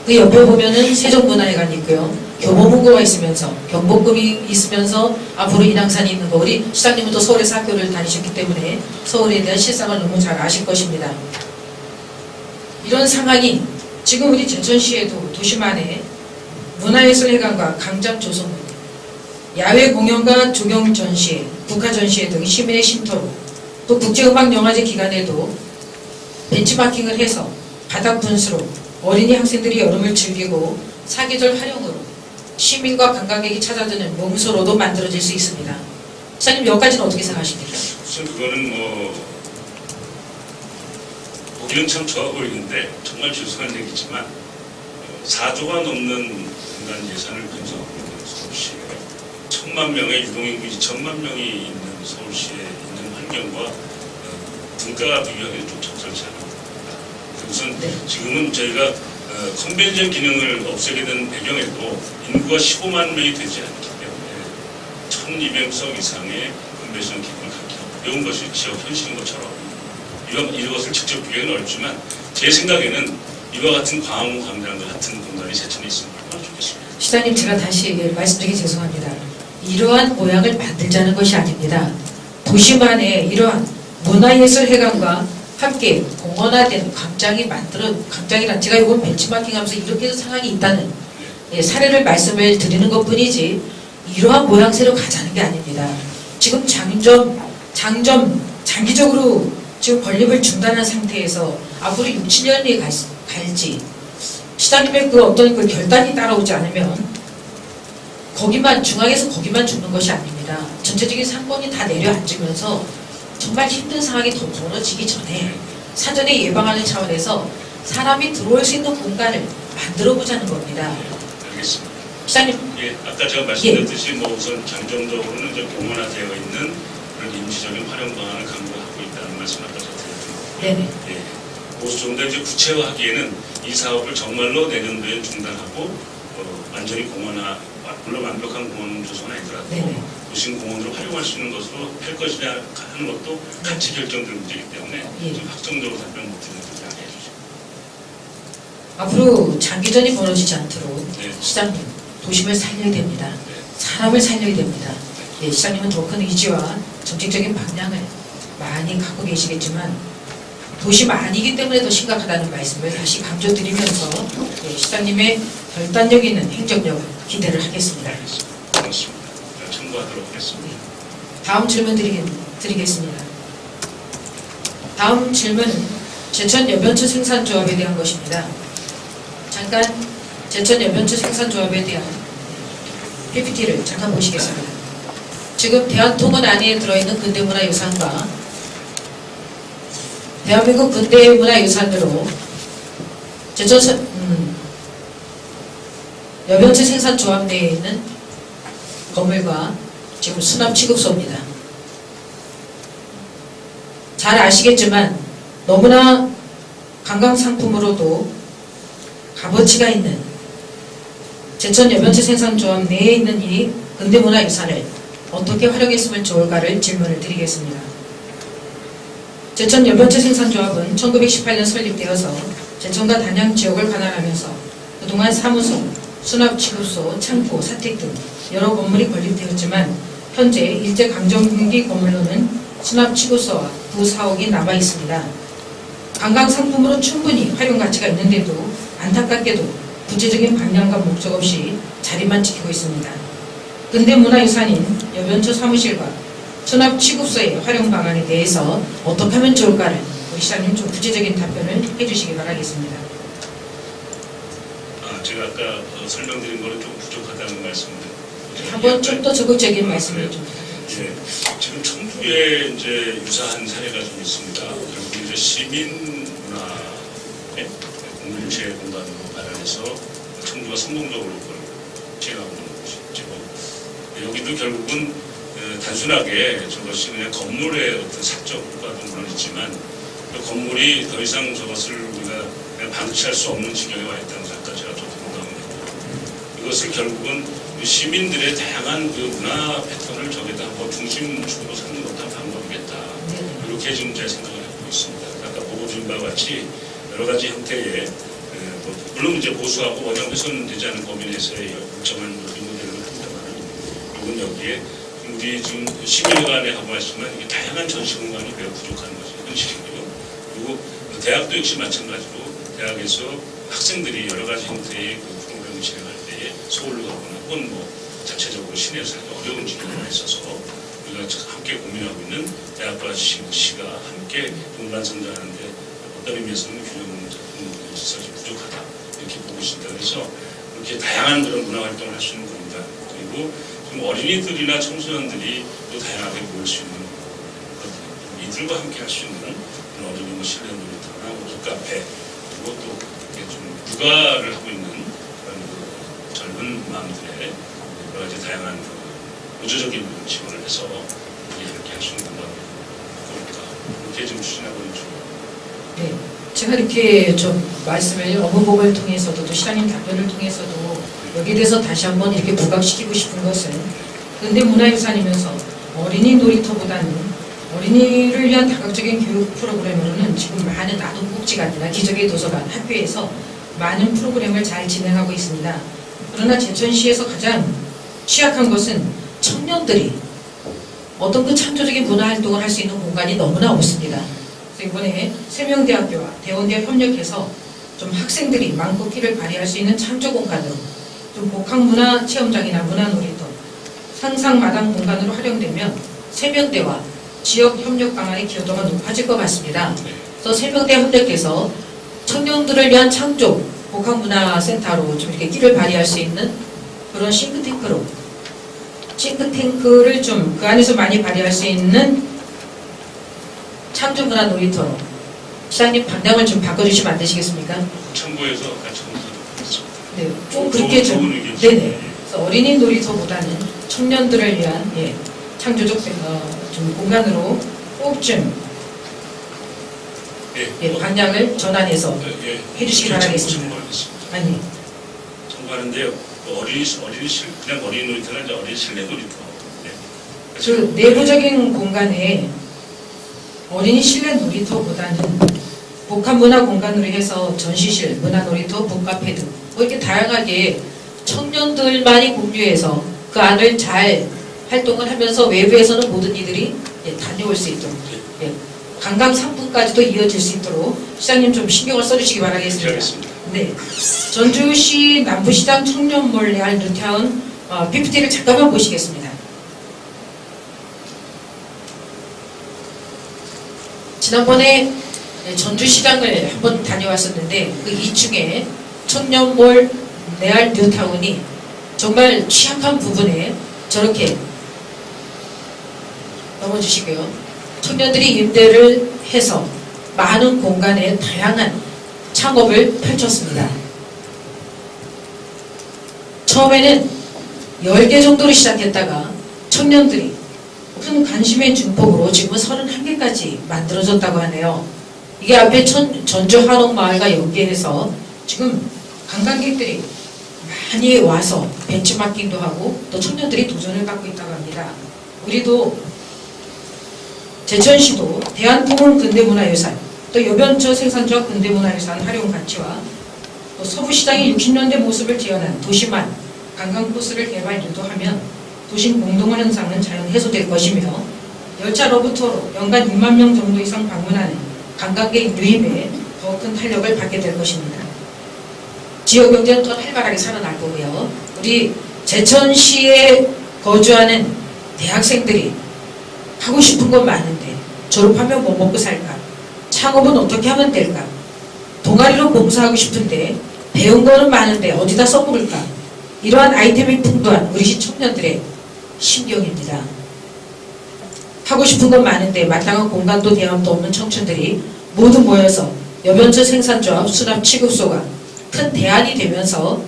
그 옆에 보면은 세종문화회관이 있고요. 교보문고가 있으면서 경복궁이 있으면서 앞으로 인왕산이 있는 거 우리 시장님은 또 서울에서 학교를 다니셨기 때문에 서울에 대한 실상을 너무 잘 아실 것입니다. 이런 상황이 지금 우리 제천시에도 도심 안에 문화예술회관과 광장 조성은 야외 공연과 조경 전시회, 국가 전시회 등 시민의 쉼터로 또 국제음악영화제 기간에도 벤치마킹을 해서 바닥 분수로 어린이 학생들이 여름을 즐기고 사계절 활용으로 시민과 관광객이 찾아드는 명소로도 만들어질 수 있습니다. 시장님 여기까지는 어떻게 생각하십니까? 우선 그거는 보기는 참 좋아 보이는데 정말 죄송한 얘기지만 4조가 넘는 공간 예산을 편성하고 있는 서울시에 1,000만 명의 유동인구 2천만 명이 있는 서울시에 있는 환경과 등가가 비교하기는 좀 적절치 않습니다. 우선 지금은 저희가 컨벤션 기능을 없애게 된 배경에도 인구가 15만 명이 되지 않기 때문에 1,200석 이상의 컨벤션 기능을 갖기 어려운 것이 지역 현실인 것처럼 이것을 직접 비교하기는 어렵지만 제 생각에는 이와 같은 광화문 광장과 같은 공간이 세천에 있으면 얼마나 좋겠습니다. 시장님 제가 다시 말씀드리기 죄송합니다. 이러한 모양을 만들자는 것이 아닙니다. 도시만의 이러한 문화예술회관과 함께 공원화된 광장이란 제가 이번 벤치마킹하면서 이렇게 상황이 있다는 사례를 말씀을 드리는 것뿐이지 이러한 모양새로 가자는 게 아닙니다. 지금 장기적으로 지금 건립을 중단한 상태에서 앞으로 6, 7년이 갈지 시장님의 그 어떤 그 결단이 따라오지 않으면 중앙에서 거기만 죽는 것이 아닙니다. 전체적인 상권이 다 내려앉으면서 정말 힘든 상황이 더 벌어지기 전에 사전에 예방하는 차원에서 사람이 들어올 수 있는 공간을 만들어보자는 겁니다. 알겠습니다. 시장님. 예, 아까 제가 말씀드렸듯이 우선 장정적으로는 이제 공원화되어 있는 그런 임시적인 활용 방안을 강구하고 있다는 말씀 아까 제가 드렸고, 네네. 그것을 좀 더 이제 구체화하기에는 이 사업을 정말로 내년도에 중단하고 완전히 공원화, 물론 완벽한 공원 조성은 아니더라도 도심 공원으로 활용할 수 있는 것으로 할 것이냐 하는 것도 같이 결정될 문제이기 때문에 좀 확정적으로 답변 못 드리는 걸 양해해 주시죠. 앞으로 장기전이 벌어지지 않도록 시장님 도심을 살려야 됩니다. 사람을 살려야 됩니다. 시장님은 더 큰 의지와 정책적인 방향을 많이 갖고 계시겠지만 도심 아니기 때문에 더 심각하다는 말씀을 다시 강조드리면서 시장님의 결단력 있는 행정력을 기대를 하겠습니다. 고맙습니다. 참고하도록 하겠습니다. 다음 질문 드리겠습니다. 다음 질문은 제천 여변초 생산조합에 대한 것입니다. 잠깐 제천 여변초 생산조합에 대한 PPT를 잠깐 보시겠습니다. 지금 대한통운안에 들어있는 근대문화유산과 대한민국 근대문화유산으로 제천 여변초 생산조합 내에 있는 건물과 지금 수납취급소입니다. 잘 아시겠지만 너무나 관광상품으로도 값어치가 있는 제천 여변초 생산조합 내에 있는 이 근대문화유산을 어떻게 활용했으면 좋을까를 질문을 드리겠습니다. 제천 여변초 생산조합은 1918년 설립되어서 제천과 단양 지역을 관할하면서 그동안 사무소, 수납취급소, 창고, 사택 등 여러 건물이 건립되었지만 현재 일제강점기 건물로는 수납취급소와 부사옥이 남아있습니다. 관광상품으로 충분히 활용가치가 있는데도 안타깝게도 구체적인 방향과 목적 없이 자리만 지키고 있습니다. 근대문화유산인 여변초 사무실과 수납취급소의 활용 방안에 대해서 어떻게 하면 좋을까를 우리 시장님 좀 구체적인 답변을 해주시기 바라겠습니다. 제가 아까 설명드린 거는 좀 부족하다는 말씀을 한번 좀 더 적극적인 말씀을 좀 부탁드립니다. 지금 청주에 이제 유사한 사례가 좀 있습니다. 결국 이제 시민 문화의 공동체 공간으로 마련해서 청주가 성공적으로 그걸 진행하고 있는 것이죠. 여기도 결국은 단순하게 저것이 그냥 건물의 어떤 사적 효과도 물론 있지만 그 건물이 더 이상 저것을 우리가 그냥 방치할 수 없는 지경에 와 있다는 것을 제가 좀 공감합니다. 이것을 결국은 시민들의 다양한 그 문화 패턴을 저기다 한번 중심축으로 삼는 것도 한 방법이겠다. 이렇게 지금 제 생각을 하고 있습니다. 아까 보고 드린 바와 같이 여러 가지 형태의 물론 이제 보수하고 원형 훼손되지 않은 범위 내에서의 일정한 모델을 한다면 이건 여기에 우리 지금 시민회관에 하고 말씀은 이게 다양한 전시 공간이 매우 부족한 것이 현실이고요. 그리고 대학도 역시 마찬가지로 대학에서 학생들이 여러 가지 형태의 그 프로그램을 진행할 때에 서울로 가거나 혹은 자체적으로 시내에서 하거나 어려운 질문을 했어서 우리가 함께 고민하고 있는 대학과 시가 함께 동반 성장하는데 어떤 의미에서는 균형 시설이 부족하다 이렇게 보고 있습니다. 그래서 이렇게 다양한 그런 문화 활동을 할 수 있는 겁니다. 그리고 좀 어린이들이나 청소년들이 또 다양하게 모일 수 있는 이들과 함께 할 수 있는 그런 어린이 실내 놀이터나 북카페 그리고 또 이렇게 좀 육아를 하고 있는 그런 그 젊은 마음들의 여러 가지 다양한 그 우주적인 지원을 해서 이렇게 할 수 있는 방법일까 이렇게 좀 추진하고 있는 중입니다. 네, 제가 이렇게 좀 말씀을 업무보고를 통해서도 또 시장님 답변을 통해서도 여기에 대해서 다시 한번 이렇게 부각시키고 싶은 것은 근대문화유산이면서 어린이 놀이터보다는 어린이를 위한 다각적인 교육 프로그램으로는 지금 많은 아동복지관이나 기적의 도서관, 학교에서 많은 프로그램을 잘 진행하고 있습니다. 그러나 제천시에서 가장 취약한 것은 청년들이 어떤 그 창조적인 문화활동을 할 수 있는 공간이 너무나 없습니다. 그래서 이번에 세명대학교와 대원대 협력해서 좀 학생들이 마음껏 끼를 발휘할 수 있는 창조 공간으로 좀 복합문화 체험장이나 문화놀이터, 상상마당 공간으로 활용되면 세명대와 지역 협력 방안의 기여도가 높아질 것 같습니다. 그래서 세명대 협력해서 청년들을 위한 창조 복합문화센터로 좀 이렇게 끼를 발휘할 수 있는 그런 싱크탱크를 좀 그 안에서 많이 발휘할 수 있는 창조문화 놀이터로 시장님 방향을 좀 바꿔주시면 안 되시겠습니까? 참고해서 같이 검토하도록 하겠습니다. 네, 좀 그렇게 좀 네네. 그래서 어린이 놀이터보다는 청년들을 위한 창조적 좀 공간으로 꼭 좀 방향을 전환해서 해주시기 바라겠습니다. 아니. 참고하는데요. 그냥 어린이 놀이터나 이제 어린이 실내 놀이터. 그 내부적인 공간에 어린이 실내 놀이터보다는 복합문화 공간으로 해서 전시실, 문화놀이터, 북카페 등 이렇게 다양하게 청년들만이 공유해서 그 안을 잘 활동을 하면서 외부에서는 모든 이들이 다녀올 수 있도록 관광 상품까지도 이어질 수 있도록 시장님 좀 신경을 써주시기 바라겠습니다. 네, 전주시 남부시장 청년몰 레알 뉴타운 PPT를 잠깐만 보시겠습니다. 지난번에 전주시장을 한번 다녀왔었는데 그 2층에 청년몰 레알 뉴타운이 정말 취약한 부분에 저렇게 넘어주시고요. 청년들이 임대를 해서 많은 공간에 다양한 창업을 펼쳤습니다. 처음에는 10개 정도로 시작했다가 청년들이 큰 관심의 증폭으로 지금은 31개까지 만들어졌다고 하네요. 이게 앞에 전주 한옥마을과 연계해서 지금 관광객들이 많이 와서 벤치마킹도 하고 또 청년들이 도전을 받고 있다고 합니다. 우리도 제천시도 대한통운 근대문화유산 또 여변초 생산적 근대문화유산 활용 가치와 또 서부시장의 60년대 모습을 재현한 도시만 관광코스를 개발 유도하면 도심 공동화 현상은 자연 해소될 것이며 열차로부터 연간 6만 명 정도 이상 방문하는 관광객 유입에 더 큰 탄력을 받게 될 것입니다. 지역 경제는 더 활발하게 살아날 거고요. 우리 제천시에 거주하는 대학생들이 하고 싶은 건 많은데 졸업하면 뭐 먹고 살까? 창업은 어떻게 하면 될까? 동아리로 봉사하고 싶은데 배운 거는 많은데 어디다 써먹을까? 이러한 아이템이 풍부한 우리 시 청년들의 심경입니다. 하고 싶은 건 많은데 마땅한 공간도 대안도 없는 청춘들이 모두 모여서 여변초 생산조합 수납 취급소가 큰 대안이 되면서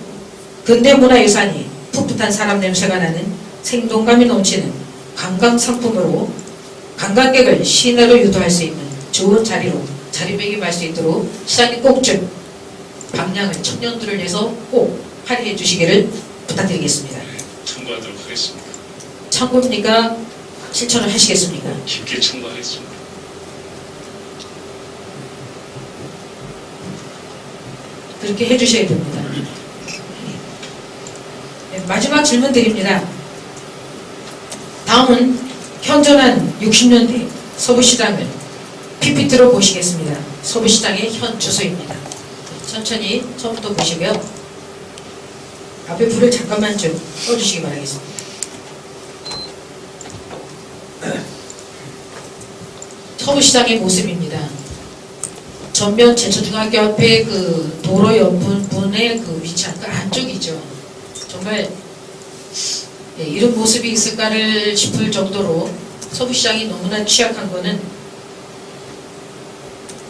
근대문화유산이 풋풋한 사람 냄새가 나는 생동감이 넘치는 관광상품으로 관광객을 시내로 유도할 수 있는 좋은 자리로 자리매김할 수 있도록 시장님 꼭 좀 방향을 청년들을 위해서 꼭 발휘해 주시기를 부탁드리겠습니다. 참고하도록 하겠습니다. 참고입니까? 실천을 하시겠습니까? 깊게 참고하겠습니다. 그렇게 해주셔야 됩니다. 네, 마지막 질문 드립니다. 다음은 현존한 60년대 서부시장을 PPT로 보시겠습니다. 서부시장의 현 주소입니다. 천천히 처음부터 보시고요. 앞에 불을 잠깐만 좀 꺼주시기 바라겠습니다. 서부시장의 모습입니다. 전면 제천중학교 앞에 그 도로 옆부분에 그 위치한 그 안쪽이죠. 정말 이런 모습이 있을까를 싶을 정도로 서부시장이 너무나 취약한 거는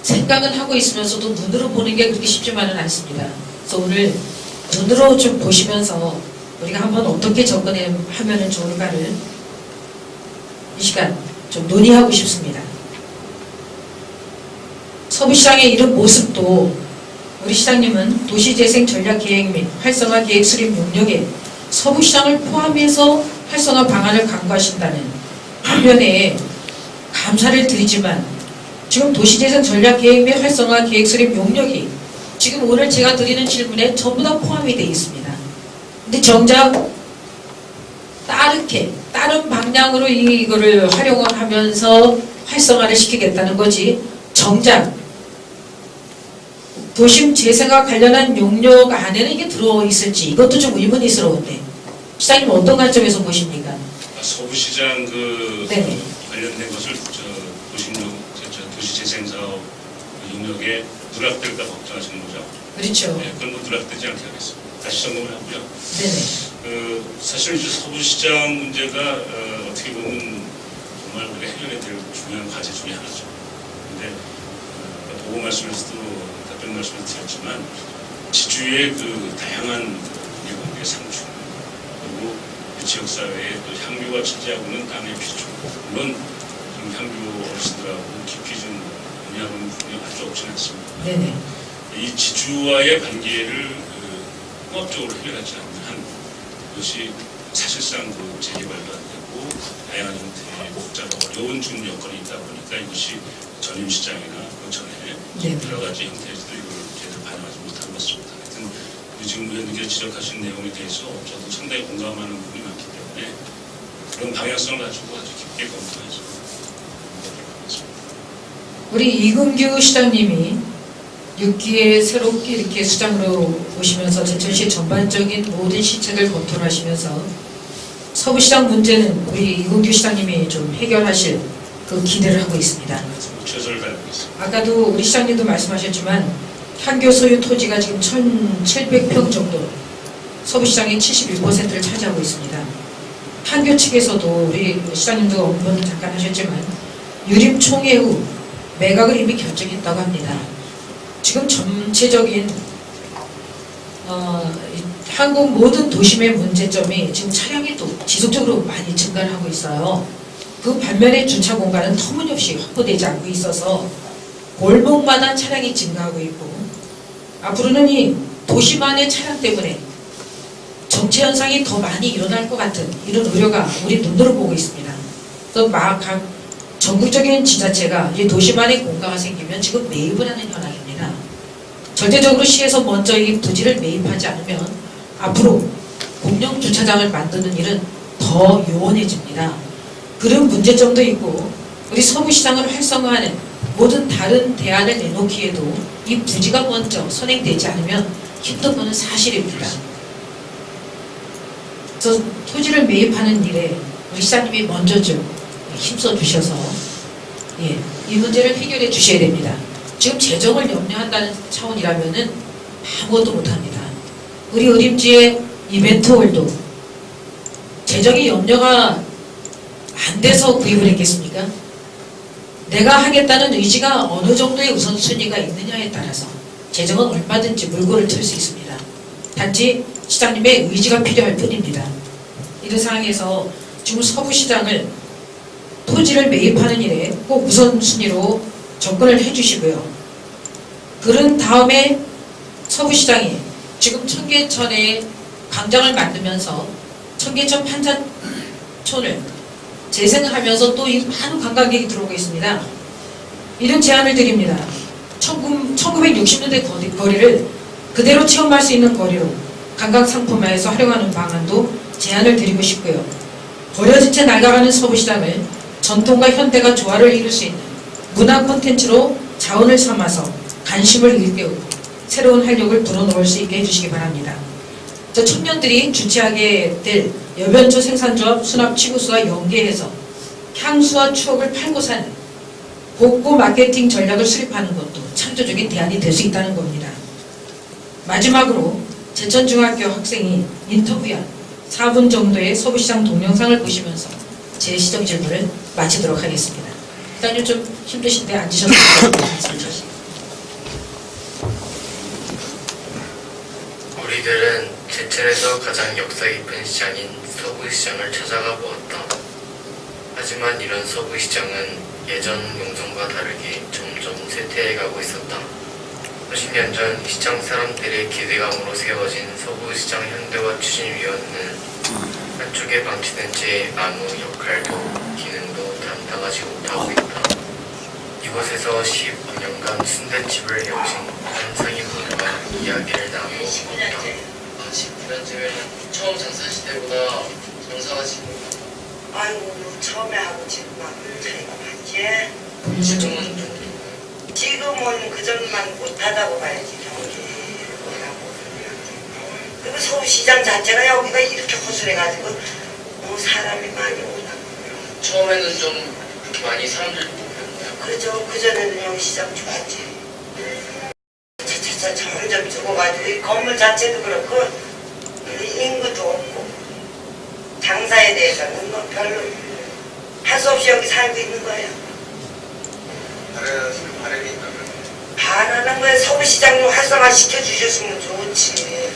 생각은 하고 있으면서도 눈으로 보는 게 그렇게 쉽지만은 않습니다. 그래서 오늘 눈으로 좀 보시면서 우리가 한번 어떻게 접근하면 좋을까를 이 시간 좀 논의하고 싶습니다. 서부시장의 이런 모습도 우리 시장님은 도시재생 전략계획 및 활성화 계획 수립 용역에 서부시장을 포함해서 활성화 방안을 강구하신다는 반면에 감사를 드리지만 지금 도시재생 전략계획 및 활성화 계획 수립 용역이 지금 오늘 제가 드리는 질문에 전부 다 포함이 되어 있습니다. 근데 정작 다른 방향으로 이거를 활용을 하면서 활성화를 시키겠다는 거지 정작 도심 재생과 관련한 용역 안에는 이게 들어있을지 이것도 좀 의문이스러운데 시장님 어떤 관점에서 보십니까? 서부시장 네네. 관련된 것을 도시재생 사업 용역에 누락될까 걱정하시는 거죠? 그렇죠. 네, 그건 뭐 누락되지 않게 하겠습니다. 다시 점검을 하고요. 네네. 사실 이제 서부시장 문제가 어떻게 보면 정말 우리가 해결해야 될 중요한 과제 중에 하나죠. 근데 보고 말씀에서도 답변 말씀을 드렸지만 지주의 그 다양한 이해관계 상충 그리고 그 지역사회의 또 향교가 차지하고는 땅의 비중 물론 좀 향교 어르신들하고 깊이 좀 의미하는 부분이 아주 없지는 않습니다. 네네. 이 지주와의 관계를 통합적으로 해결하지 않는 한 그것이 사실상 그 재개발도 안 되고 다양한 형태의 복잡하고 어려운 지금 여건이 있다 보니까 이것이 전임시장이나 그 전에 네. 여러 가지 형태에서도 이걸 제대로 반영하지 못한 것입니다. 하여튼 지금 의원님께서 지적하신 내용에 대해서 저도 상당히 공감하는 부분이 많기 때문에 그런 방향성을 가지고 아주 깊게 검토해서 우리 이근규 시장님이 6기에 새롭게 이렇게 수장으로 오시면서 제천시 전반적인 모든 시책을 검토를 하시면서 서부시장 문제는 우리 이근규 시장님이 좀 해결하실 그 기대를 하고 있습니다. 최선을 다하겠습니다. 아까도 우리 시장님도 말씀하셨지만 향교 소유 토지가 지금 1,700평 정도 서부시장의 71%를 차지하고 있습니다. 향교 측에서도 우리 시장님도 언론 잠깐 하셨지만 유림 총회 후 매각을 이미 결정했다고 합니다. 지금 전체적인 한국 모든 도심의 문제점이 지금 차량이 또 지속적으로 많이 증가를 하고 있어요. 그 반면에 주차 공간은 터무니없이 확보되지 않고 있어서 골목마다 차량이 증가하고 있고 앞으로는 이 도시만의 차량 때문에 정체 현상이 더 많이 일어날 것 같은 이런 우려가 우리 눈으로 보고 있습니다. 또 각 전국적인 지자체가 이 도시만의 공가가 생기면 지금 매입을 하는 현황입니다. 절대적으로 시에서 먼저 이 부지를 매입하지 않으면 앞으로 공영 주차장을 만드는 일은 더 요원해집니다. 그런 문제점도 있고 우리 서부시장을 활성화하는 모든 다른 대안을 내놓기에도 이 부지가 먼저 선행되지 않으면 힘든 것은 사실입니다. 그래서 토지를 매입하는 일에 우리 시장님이 먼저 좀 힘써 주셔서 이 문제를 해결해 주셔야 됩니다. 지금 재정을 염려한다는 차원이라면은 아무것도 못합니다. 우리 의림지의 이벤트홀도 재정이 염려가 안 돼서 구입을 했겠습니까? 내가 하겠다는 의지가 어느 정도의 우선순위가 있느냐에 따라서 재정은 얼마든지 물꼬를 틀 수 있습니다. 단지 시장님의 의지가 필요할 뿐입니다. 이런 상황에서 지금 서부시장을 토지를 매입하는 일에 꼭 우선순위로 접근을 해주시고요. 그런 다음에 서부시장이 지금 청계천에 광장을 만들면서 청계천 판자촌을 재생을 하면서 또 이 많은 관광객이 들어오고 있습니다. 이런 제안을 드립니다. 1960년대 거리를 그대로 체험할 수 있는 거리로 관광상품화해서 활용하는 방안도 제안을 드리고 싶고요. 버려진 채 낡아가는 서부시장을 전통과 현대가 조화를 이룰 수 있는 문화 콘텐츠로 자원을 삼아서 관심을 일깨우고 새로운 활력을 불어넣을 수 있게 해주시기 바랍니다. 저 청년들이 주최하게 될 여변초 생산조합 수납 치구수와 연계해서 향수와 추억을 팔고 사는 복고 마케팅 전략을 수립하는 것도 창조적인 대안이 될 수 있다는 겁니다. 마지막으로 제천중학교 학생이 인터뷰한 4분 정도의 서구시장 동영상을 보시면서 제 시정 질문을 마치도록 하겠습니다. 시장님 좀 힘드신데 앉으셔서 말씀하십시오. 우리들은 제천에서 가장 역사 깊은 시장인 서구시장을 찾아가 보았다. 하지만 이런 서구시장은 예전 명성과 다르게 점점 쇠퇴해가고 있었다. 수십 년 전 시장 사람들의 기대감으로 세워진 서구시장 현대화 추진위원회는 한쪽에 방치된 채 아무 역할도 기능도 담당하지 못하고 있다. 이곳에서 15년간 순대집을 해오신 한 상인분과 이야기를 나누고 있다. 19년쯤에는 처음 장사하실 때보다 장사가 지금 아이고 처음에 하고 지금하고 차이가 많지. 지금은 그전만 못하다고 봐야지. 경기라고. 그리고 서울시장 자체가 여기가 이렇게 허술해가지고 사람이 많이 오다고. 처음에는 좀 그렇게 많이 사람들 보였나요? 그죠. 그전에는 여기 시장 좋았지. 차차차 점점 죽어가지고 이 건물 자체도 그렇고 인구도 없고 장사에 대해서는 뭐 별로 할 수 없이 여기 살고 있는 거예요. 바람이 있다면 바라는 거에 서울시장님 활성화 시켜주셨으면 좋지.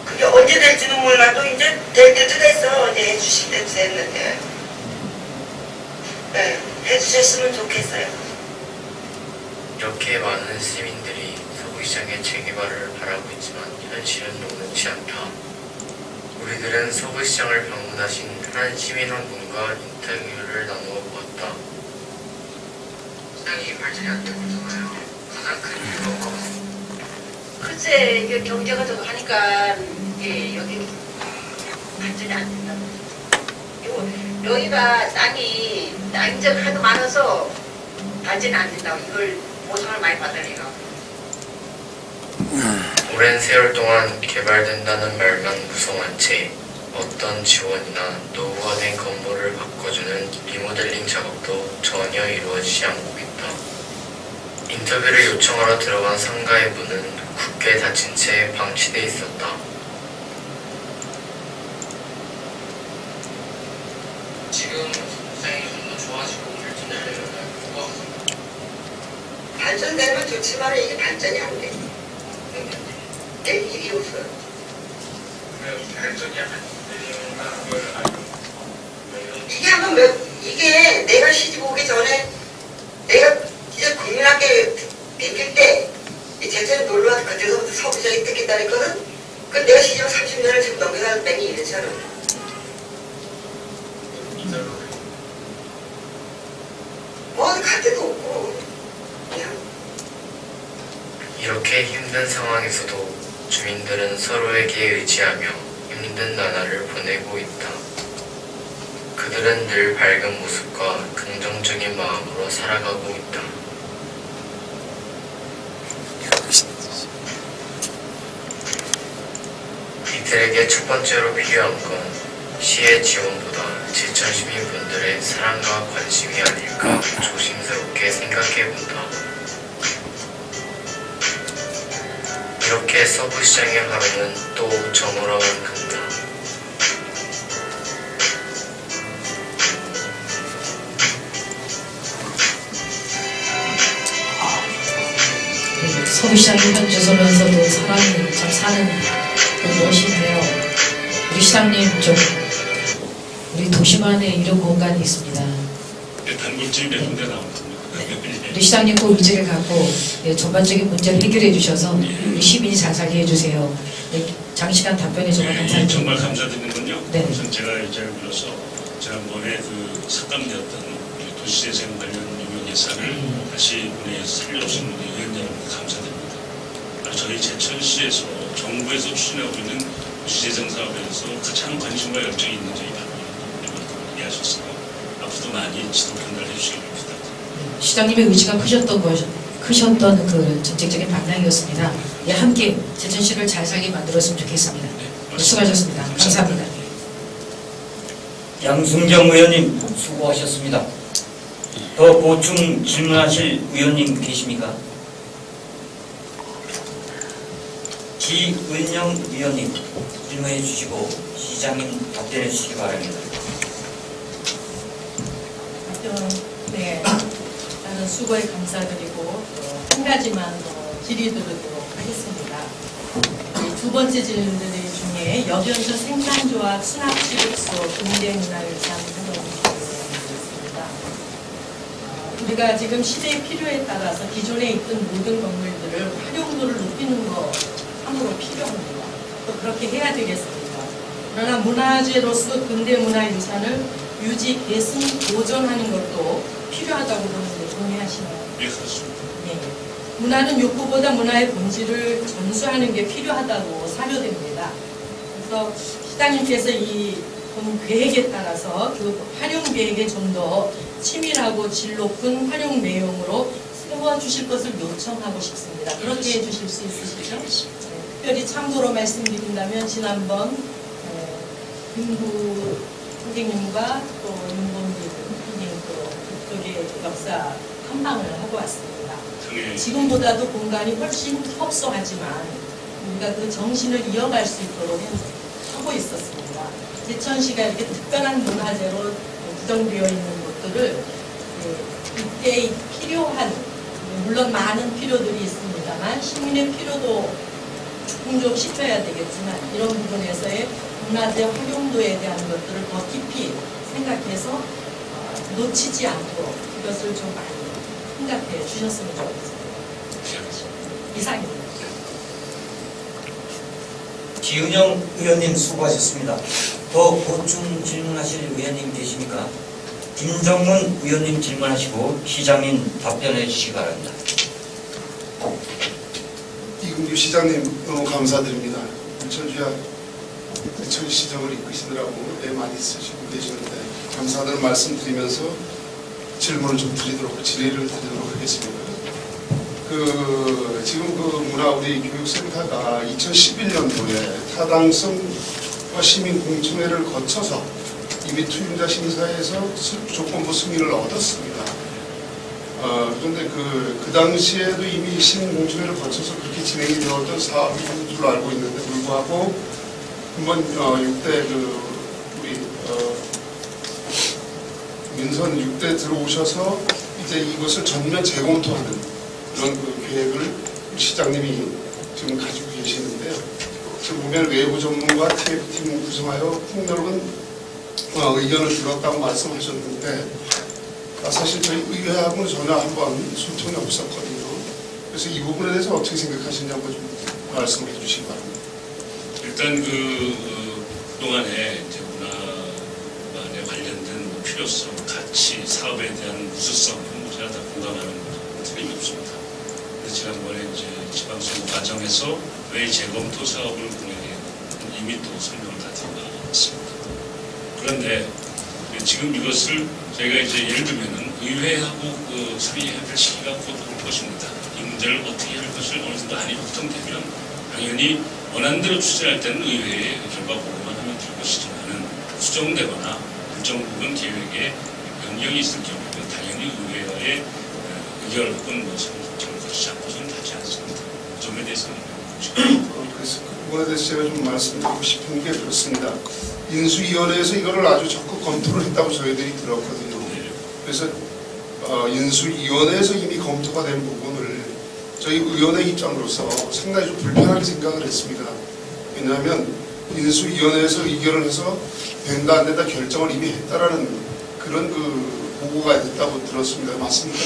그게 언제 될지는 몰라도 이제 될 때도 됐어. 어제 해주실 때도 됐는데. 네, 해주셨으면 좋겠어요. 이렇게 많은 시민들이 서구시장의 재개발을 바라고 있지만 현실은 녹록지 않다. 우리들은 서구시장을 방문하신 한 시민 한 분과 인터뷰를 나누어 보았다. 시장이 발전이 안 되고 있잖아요. 가장 큰 이유가 글쎄 이게 경제가 좀 하니까 이게 여기 발전이 안 된다고. 그리고 여기가 땅이 땅적 하도 많아서 발전이 안 된다고. 이걸 보상을 많이 받으니까. 오랜 세월 동안 개발된다는 말만 무성한 채 어떤 지원이나 노후화된 건물을 바꿔주는 리모델링 작업도 전혀 이루어지지 않고 있다. 인터뷰를 요청하러 들어간 상가의 문은 굳게 닫힌 채 방치돼 있었다. 지금 시장이 좀 더 좋아지고 발전되려면 뭐가 발전되면 좋지만 이게 발전이 안 돼. 될 일이 없어. 발전이 안 되려면 걸 알고 이게 한번 이게 내가 시집 오기 전에 내가 이제 국민학교 댕길 때 제천에 놀러 와서 그때서부터 서구시장이 뜯겠다 했거든. 그 내가 시집 30년을 지금 넘겨가는 뺑이 이랬잖아. 뭐 어디 갈 데도 없고 그냥. 이렇게 힘든 상황에서도 주민들은 서로에게 의지하며 힘든 나날을 보내고 있다. 그들은 늘 밝은 모습과 긍정적인 마음으로 살아가고 있다. 이들에게 첫 번째로 필요한 건 시의 지원보다 제천 시민분들의 사랑과 관심이 아닐까 조심스럽게 생각해본다. 이렇게 서구시장의 하루는 또 저물어만 간다. 서구시장이 현주소면서도 사람이 참 사는 그런 곳인데요. 우리 시장님 좀 우리 도시만에 이런 공간이 있습니다. 단골집이 몇 군데 나오거든요. 우리 시장님 그 의지를 갖고 전반적인 문제를 해결해 주셔서 우리 시민이 잘 살게 해주세요. 장시간 답변해 주셔서 감사합니다. 정말 감사드리는군요. 네. 우선 제가 이 자리를 빌어서 지난번에 그 삭감되었던 도시재생 관련 유명 예산을 다시 본회의에 살려주신 우리 의원 여러분께 감사드립니다. 저희 제천시에서 정부에서 추진하고 있는 도시재생 사업에 대해서 가장 관심과 열정이 있는 저희 당원을 이해하셨으며 앞으로도 많이 지도 편달해 주시기 바랍니다. 시장님의 의지가 크셨던 그 정책적인 방향이었습니다. 예, 함께 제천시를 잘 살게 만들었으면 좋겠습니다. 수고하셨습니다. 감사합니다. 양순경 의원님 수고하셨습니다. 더 보충 질문하실 의원님 계십니까? 기은영 의원님 질문해 주시고 시장님 답변해 주시기 바랍니다. 네, 나는 수고에 감사드리고 한 가지만 더 질의드리도록 하겠습니다. 두 번째 질문들 중에 여변소 생산조합 수납치료소 근대문화유산 활용지입니다. 우리가 지금 시대의 필요에 따라서 기존에 있던 모든 건물들을 활용도를 높이는 거 참으로 필요합니다. 또 그렇게 해야 되겠습니다. 그러나 문화재로서 근대문화유산을 유지, 계승, 보존하는 것도 필요하다고 보는데 동의하시나요? 예, 그렇습니다. 네. 문화는 욕구보다 문화의 본질을 전수하는 게 필요하다고 사료됩니다. 그래서 시장님께서 이 본 계획에 따라서 그 활용 계획에 좀 더 치밀하고 질 높은 활용 내용으로 세워주실 것을 요청하고 싶습니다. 그렇게 해주실 수 있으시죠? 네. 특별히 참고로 말씀드린다면 지난번 김구 선생님과 또 윤봉길 선생님도 그쪽의 역사 탐방을 하고 왔습니다. 지금보다도 공간이 훨씬 협소하지만 우리가 그 정신을 이어갈 수 있도록 하고 있었습니다. 제천시가 이렇게 특별한 문화재로 구성되어 있는 것들을 이때 필요한, 물론 많은 필요들이 있습니다만 시민의 필요도 충족시켜야 되겠지만 이런 부분에서의 문화재 활용도에 대한 것들을 더 깊이 생각해서 놓치지 않도록 이것을 좀 많이 생각해 주셨으면 좋겠습니다. 이상입니다. 기은영 의원님 수고하셨습니다. 더 보충 질문하실 의원님 계십니까? 김정문 의원님 질문하시고 시장님 답변해 주시기 바랍니다. 이금규 시장님 너무 감사드립니다. 천주야 천시정을 이끄시느라고 애 많이 쓰시고 계시는데 감사하다는 말씀드리면서 질문을 좀 질의를 드리도록 하겠습니다. 지금 문화 우리 교육센터가 2011년도에 타당성과 시민 공청회를 거쳐서 이미 투임자 심사에서 조건부 승인을 얻었습니다. 그런데 그 당시에도 이미 시민 공청회를 거쳐서 그렇게 진행이 되었던 사업인 줄 알고 있는데 불구하고 한번 6대 우리 민선 6대 들어오셔서 이제 이것을 전면 재검토하는 그런 계획을 시장님이 지금 가지고 계시는데요. 지금 보면 외부 전문가 TF팀 구성하여 폭넓은 의견을 들었다고 말씀하셨는데 사실 저희 의회하고는 전혀 한번 소통이 없었거든요. 그래서 이 부분에 대해서 어떻게 생각하시는지 한번 좀 말씀해 주시기 바랍니다. 일단 그동안에 이제 문화에 관련된 필요성, 가치, 사업에 대한 우수성 제가 다 공감하는 건 틀림이 없습니다. 지난번에 이제 지방선거 과정에서 왜 재검토 사업을 운영했는지 이미 또 설명을 다 드렸습니다. 그런데 지금 이것을 저희가 이제 예를 들면은 의회하고 수리해야 될 시기가 곧 올 것입니다. 이 문제를 어떻게 할 것을 어느 정도 안이 확정되면 당연히 원안대로 추진할 때는 의회의 의견과 보고만 하면 될 것이지만은 수정되거나 일정 부분 계획에 변경이 있을 경우에는 당연히 의회와의 의결 혹은 선정을 거치지 않고서는 하지 않습니다. 그 점에 대해서는 그래서 그 부분에 대해서 제가 좀 말씀드리고 싶은 게 그렇습니다. 인수위원회에서 이거를 아주 적극 검토를 했다고 저희들이 들었거든요. 그래서 인수위원회에서 이미 검토가 된 부분을 저희 의원의 입장으로서 상당히 좀 불편하게 생각을 했습니다. 왜냐하면 인수위원회에서 의결을 해서 된다 안 된다 결정을 이미 했다라는 그런 보고가 됐다고 들었습니다. 맞습니까?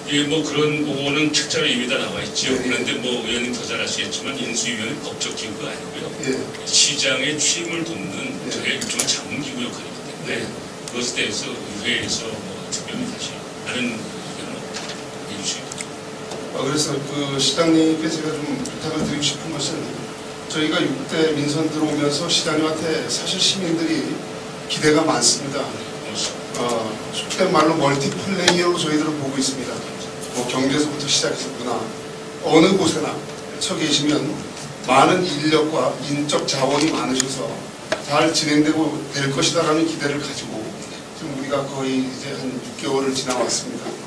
예, 그런 보고는 책자로 이미 다 나와 있죠. 예, 그런데 의원님 더 잘 아시겠지만 인수위원회는 법적 기구가 아니고요. 예. 시장의 취임을 돕는 저의 일종의 자문기구 역할이기 때문에 그것에 대해서 의회에서 특별히 다시 다른 의견을 해주시기 바랍니다. 그래서 시장님께 제가 좀 부탁을 드리고 싶은 것은 저희가 6대 민선 들어오면서 시장님한테 사실 시민들이 기대가 많습니다. 속된 말로 멀티플레이어로 저희들은 보고 있습니다. 경제에서부터 시작해서 문화 어느 곳에나 처 계시면 많은 인력과 인적 자원이 많으셔서 잘 진행되고 될 것이다라는 기대를 가지고 지금 우리가 거의 이제 한 6개월을 지나왔습니다.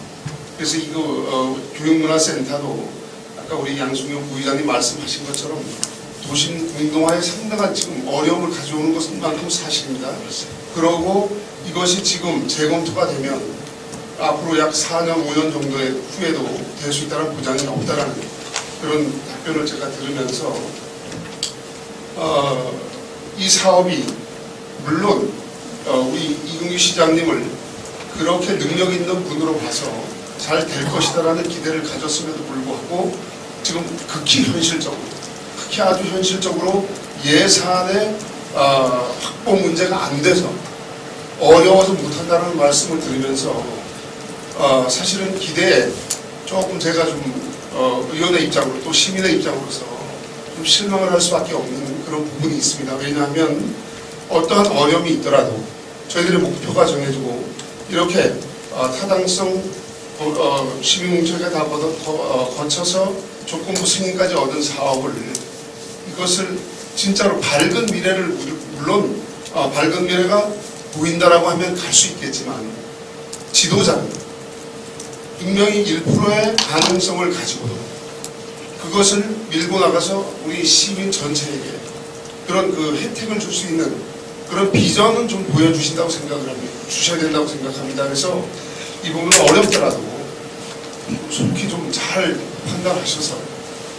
그래서 이거 교육문화센터도 아까 우리 양승용 부의장님 말씀하신 것처럼 도심 운동화에 상당한 지금 어려움을 가져오는 것은 만큼 사실입니다. 그러고 이것이 지금 재검토가 되면 앞으로 약 4년, 5년 정도의 후에도 될 수 있다는 보장이 없다라는 그런 답변을 제가 들으면서 이 사업이 물론 우리 이근규 시장님을 그렇게 능력 있는 분으로 봐서 잘 될 것이다라는 기대를 가졌음에도 불구하고 지금 극히 아주 현실적으로 예산의 확보 문제가 안 돼서 어려워서 못한다는 말씀을 드리면서 사실은 기대에 조금 제가 좀 의원의 입장으로 또 시민의 입장으로서 좀 실망을 할 수밖에 없는 그런 부분이 있습니다. 왜냐하면 어떠한 어려움이 있더라도 저희들의 목표가 정해지고 이렇게 타당성 시민공청회가 다 거쳐서 조건부 승인까지 얻은 사업을 이것을 진짜로 밝은 미래를 물론 밝은 미래가 보인다라고 하면 갈 수 있겠지만 지도자는 분명히 1%의 가능성을 가지고도 그것을 밀고 나가서 우리 시민 전체에게 그런 그 혜택을 줄 수 있는 그런 비전은 좀 보여주신다고 생각을 합니다. 주셔야 된다고 생각합니다. 그래서 이 부분은 어렵더라도 속히 좀 잘 판단하셔서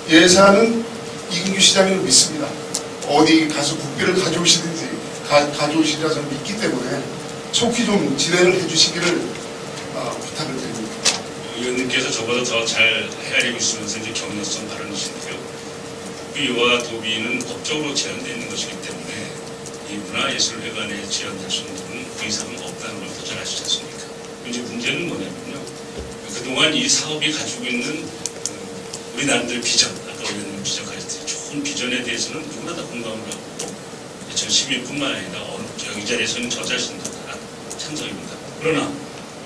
예산은 이근규 시장님을 믿습니다. 어디 가서 국비를 가져오시든지 가져오시리라 저는 믿기 때문에 속히 좀 진행을 해주시기를 부탁을 드립니다. 의원님께서 저보다 더 잘 헤아리고 있으면서 이제 경로성 발언이신데요. 국비와 도비는 법적으로 제한되어 있는 것이기 때문에 이 문화예술회관에 제한될 수 있는 부분은 그 이상은 없다는 걸 더 잘 아시지 않습니까? 이제 문제는 뭐냐면요. 그동안 이 사업이 가지고 있는 우리 나름대로 비전, 아까 의원님 지적하셨듯이 좋은 비전에 대해서는 누구나 다 공감을 하고 전 시민뿐만 아니라 여기 자리에 서는 저 자신도 다 찬성입니다. 그러나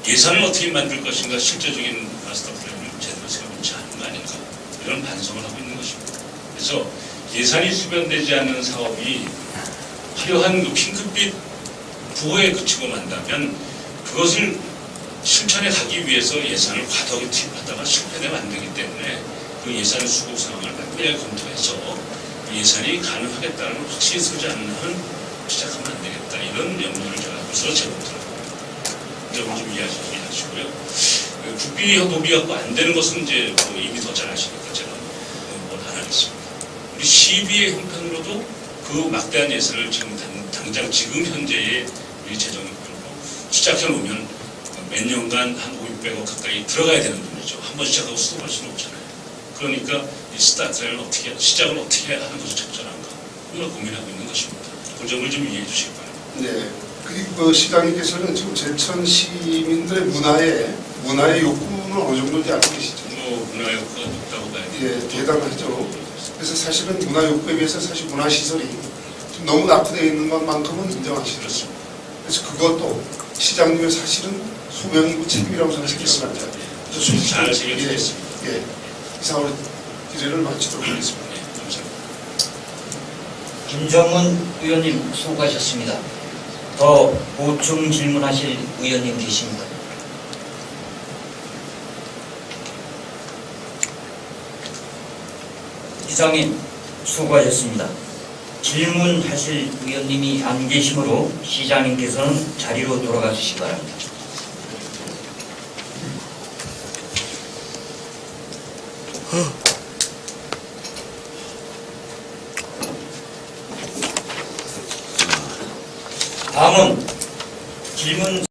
예산을 어떻게 만들 것인가 실제적인 마스터 플랜을 제대로 세워놓지 않은 거 아닌가 이런 반성을 하고 있는 것입니다. 그래서 예산이 수변되지 않는 사업이 화려한 그 핑크빛 부호에 그치고 만다면 그것을 실천에 가기 위해서 예산을 과도하게 투입하다가 실패되면 안 되기 때문에 그 예산 수급 상황을 면밀하게 검토해서 예산이 가능하겠다는 확신이 서지 않는 한은 시작하면 안 되겠다 이런 염려를 제가 하고서 재검토를 이 점을 좀 이해하시고요. 국비와 도비 갖고 안 되는 것은 이제 이미 더 잘 아시니까 제가 뭘 안 하겠습니다. 우리 시비의 형편으로도 그 막대한 예산을 지금 당장 지금 현재의 우리 재정이 시작해 놓으면 몇 년간 한 500억 가까이 들어가야 되는 돈이죠. 한번 시작하고 수급할 수는 없잖아요. 그러니까 이 스타트를 어떻게 시작을 어떻게 하는 것이 적절한가 이걸 고민하고 있는 것입니다. 그 점을 좀 이해해 주시기 바랍니다. 네. 그리고 시장님께서는 지금 제천 시민들의 문화의 욕구는 어느 정도인지 알고 계시죠? 문화 욕구가 높다고 봐야 돼요. 예, 대단하죠. 그래서 사실은 문화 욕구에 비해서 사실 문화 시설이 좀 너무 낙후되어 있는 것만큼은 인정하시죠. 그래서 그것도 시장님의 사실은 소명이고 책임이라고 저는 생각합니다. 잘 새겨드리겠습니다. 예, 이상으로 기회를 마치도록 하겠습니다. 네, 감사합니다. 김정은 의원님 수고하셨습니다. 더 보충 질문하실 의원님 계십니다. 이상님 수고하셨습니다. 질문하실 의원님이 안 계시므로 시장님께서는 자리로 돌아가 주시기 바랍니다. 다음은 질문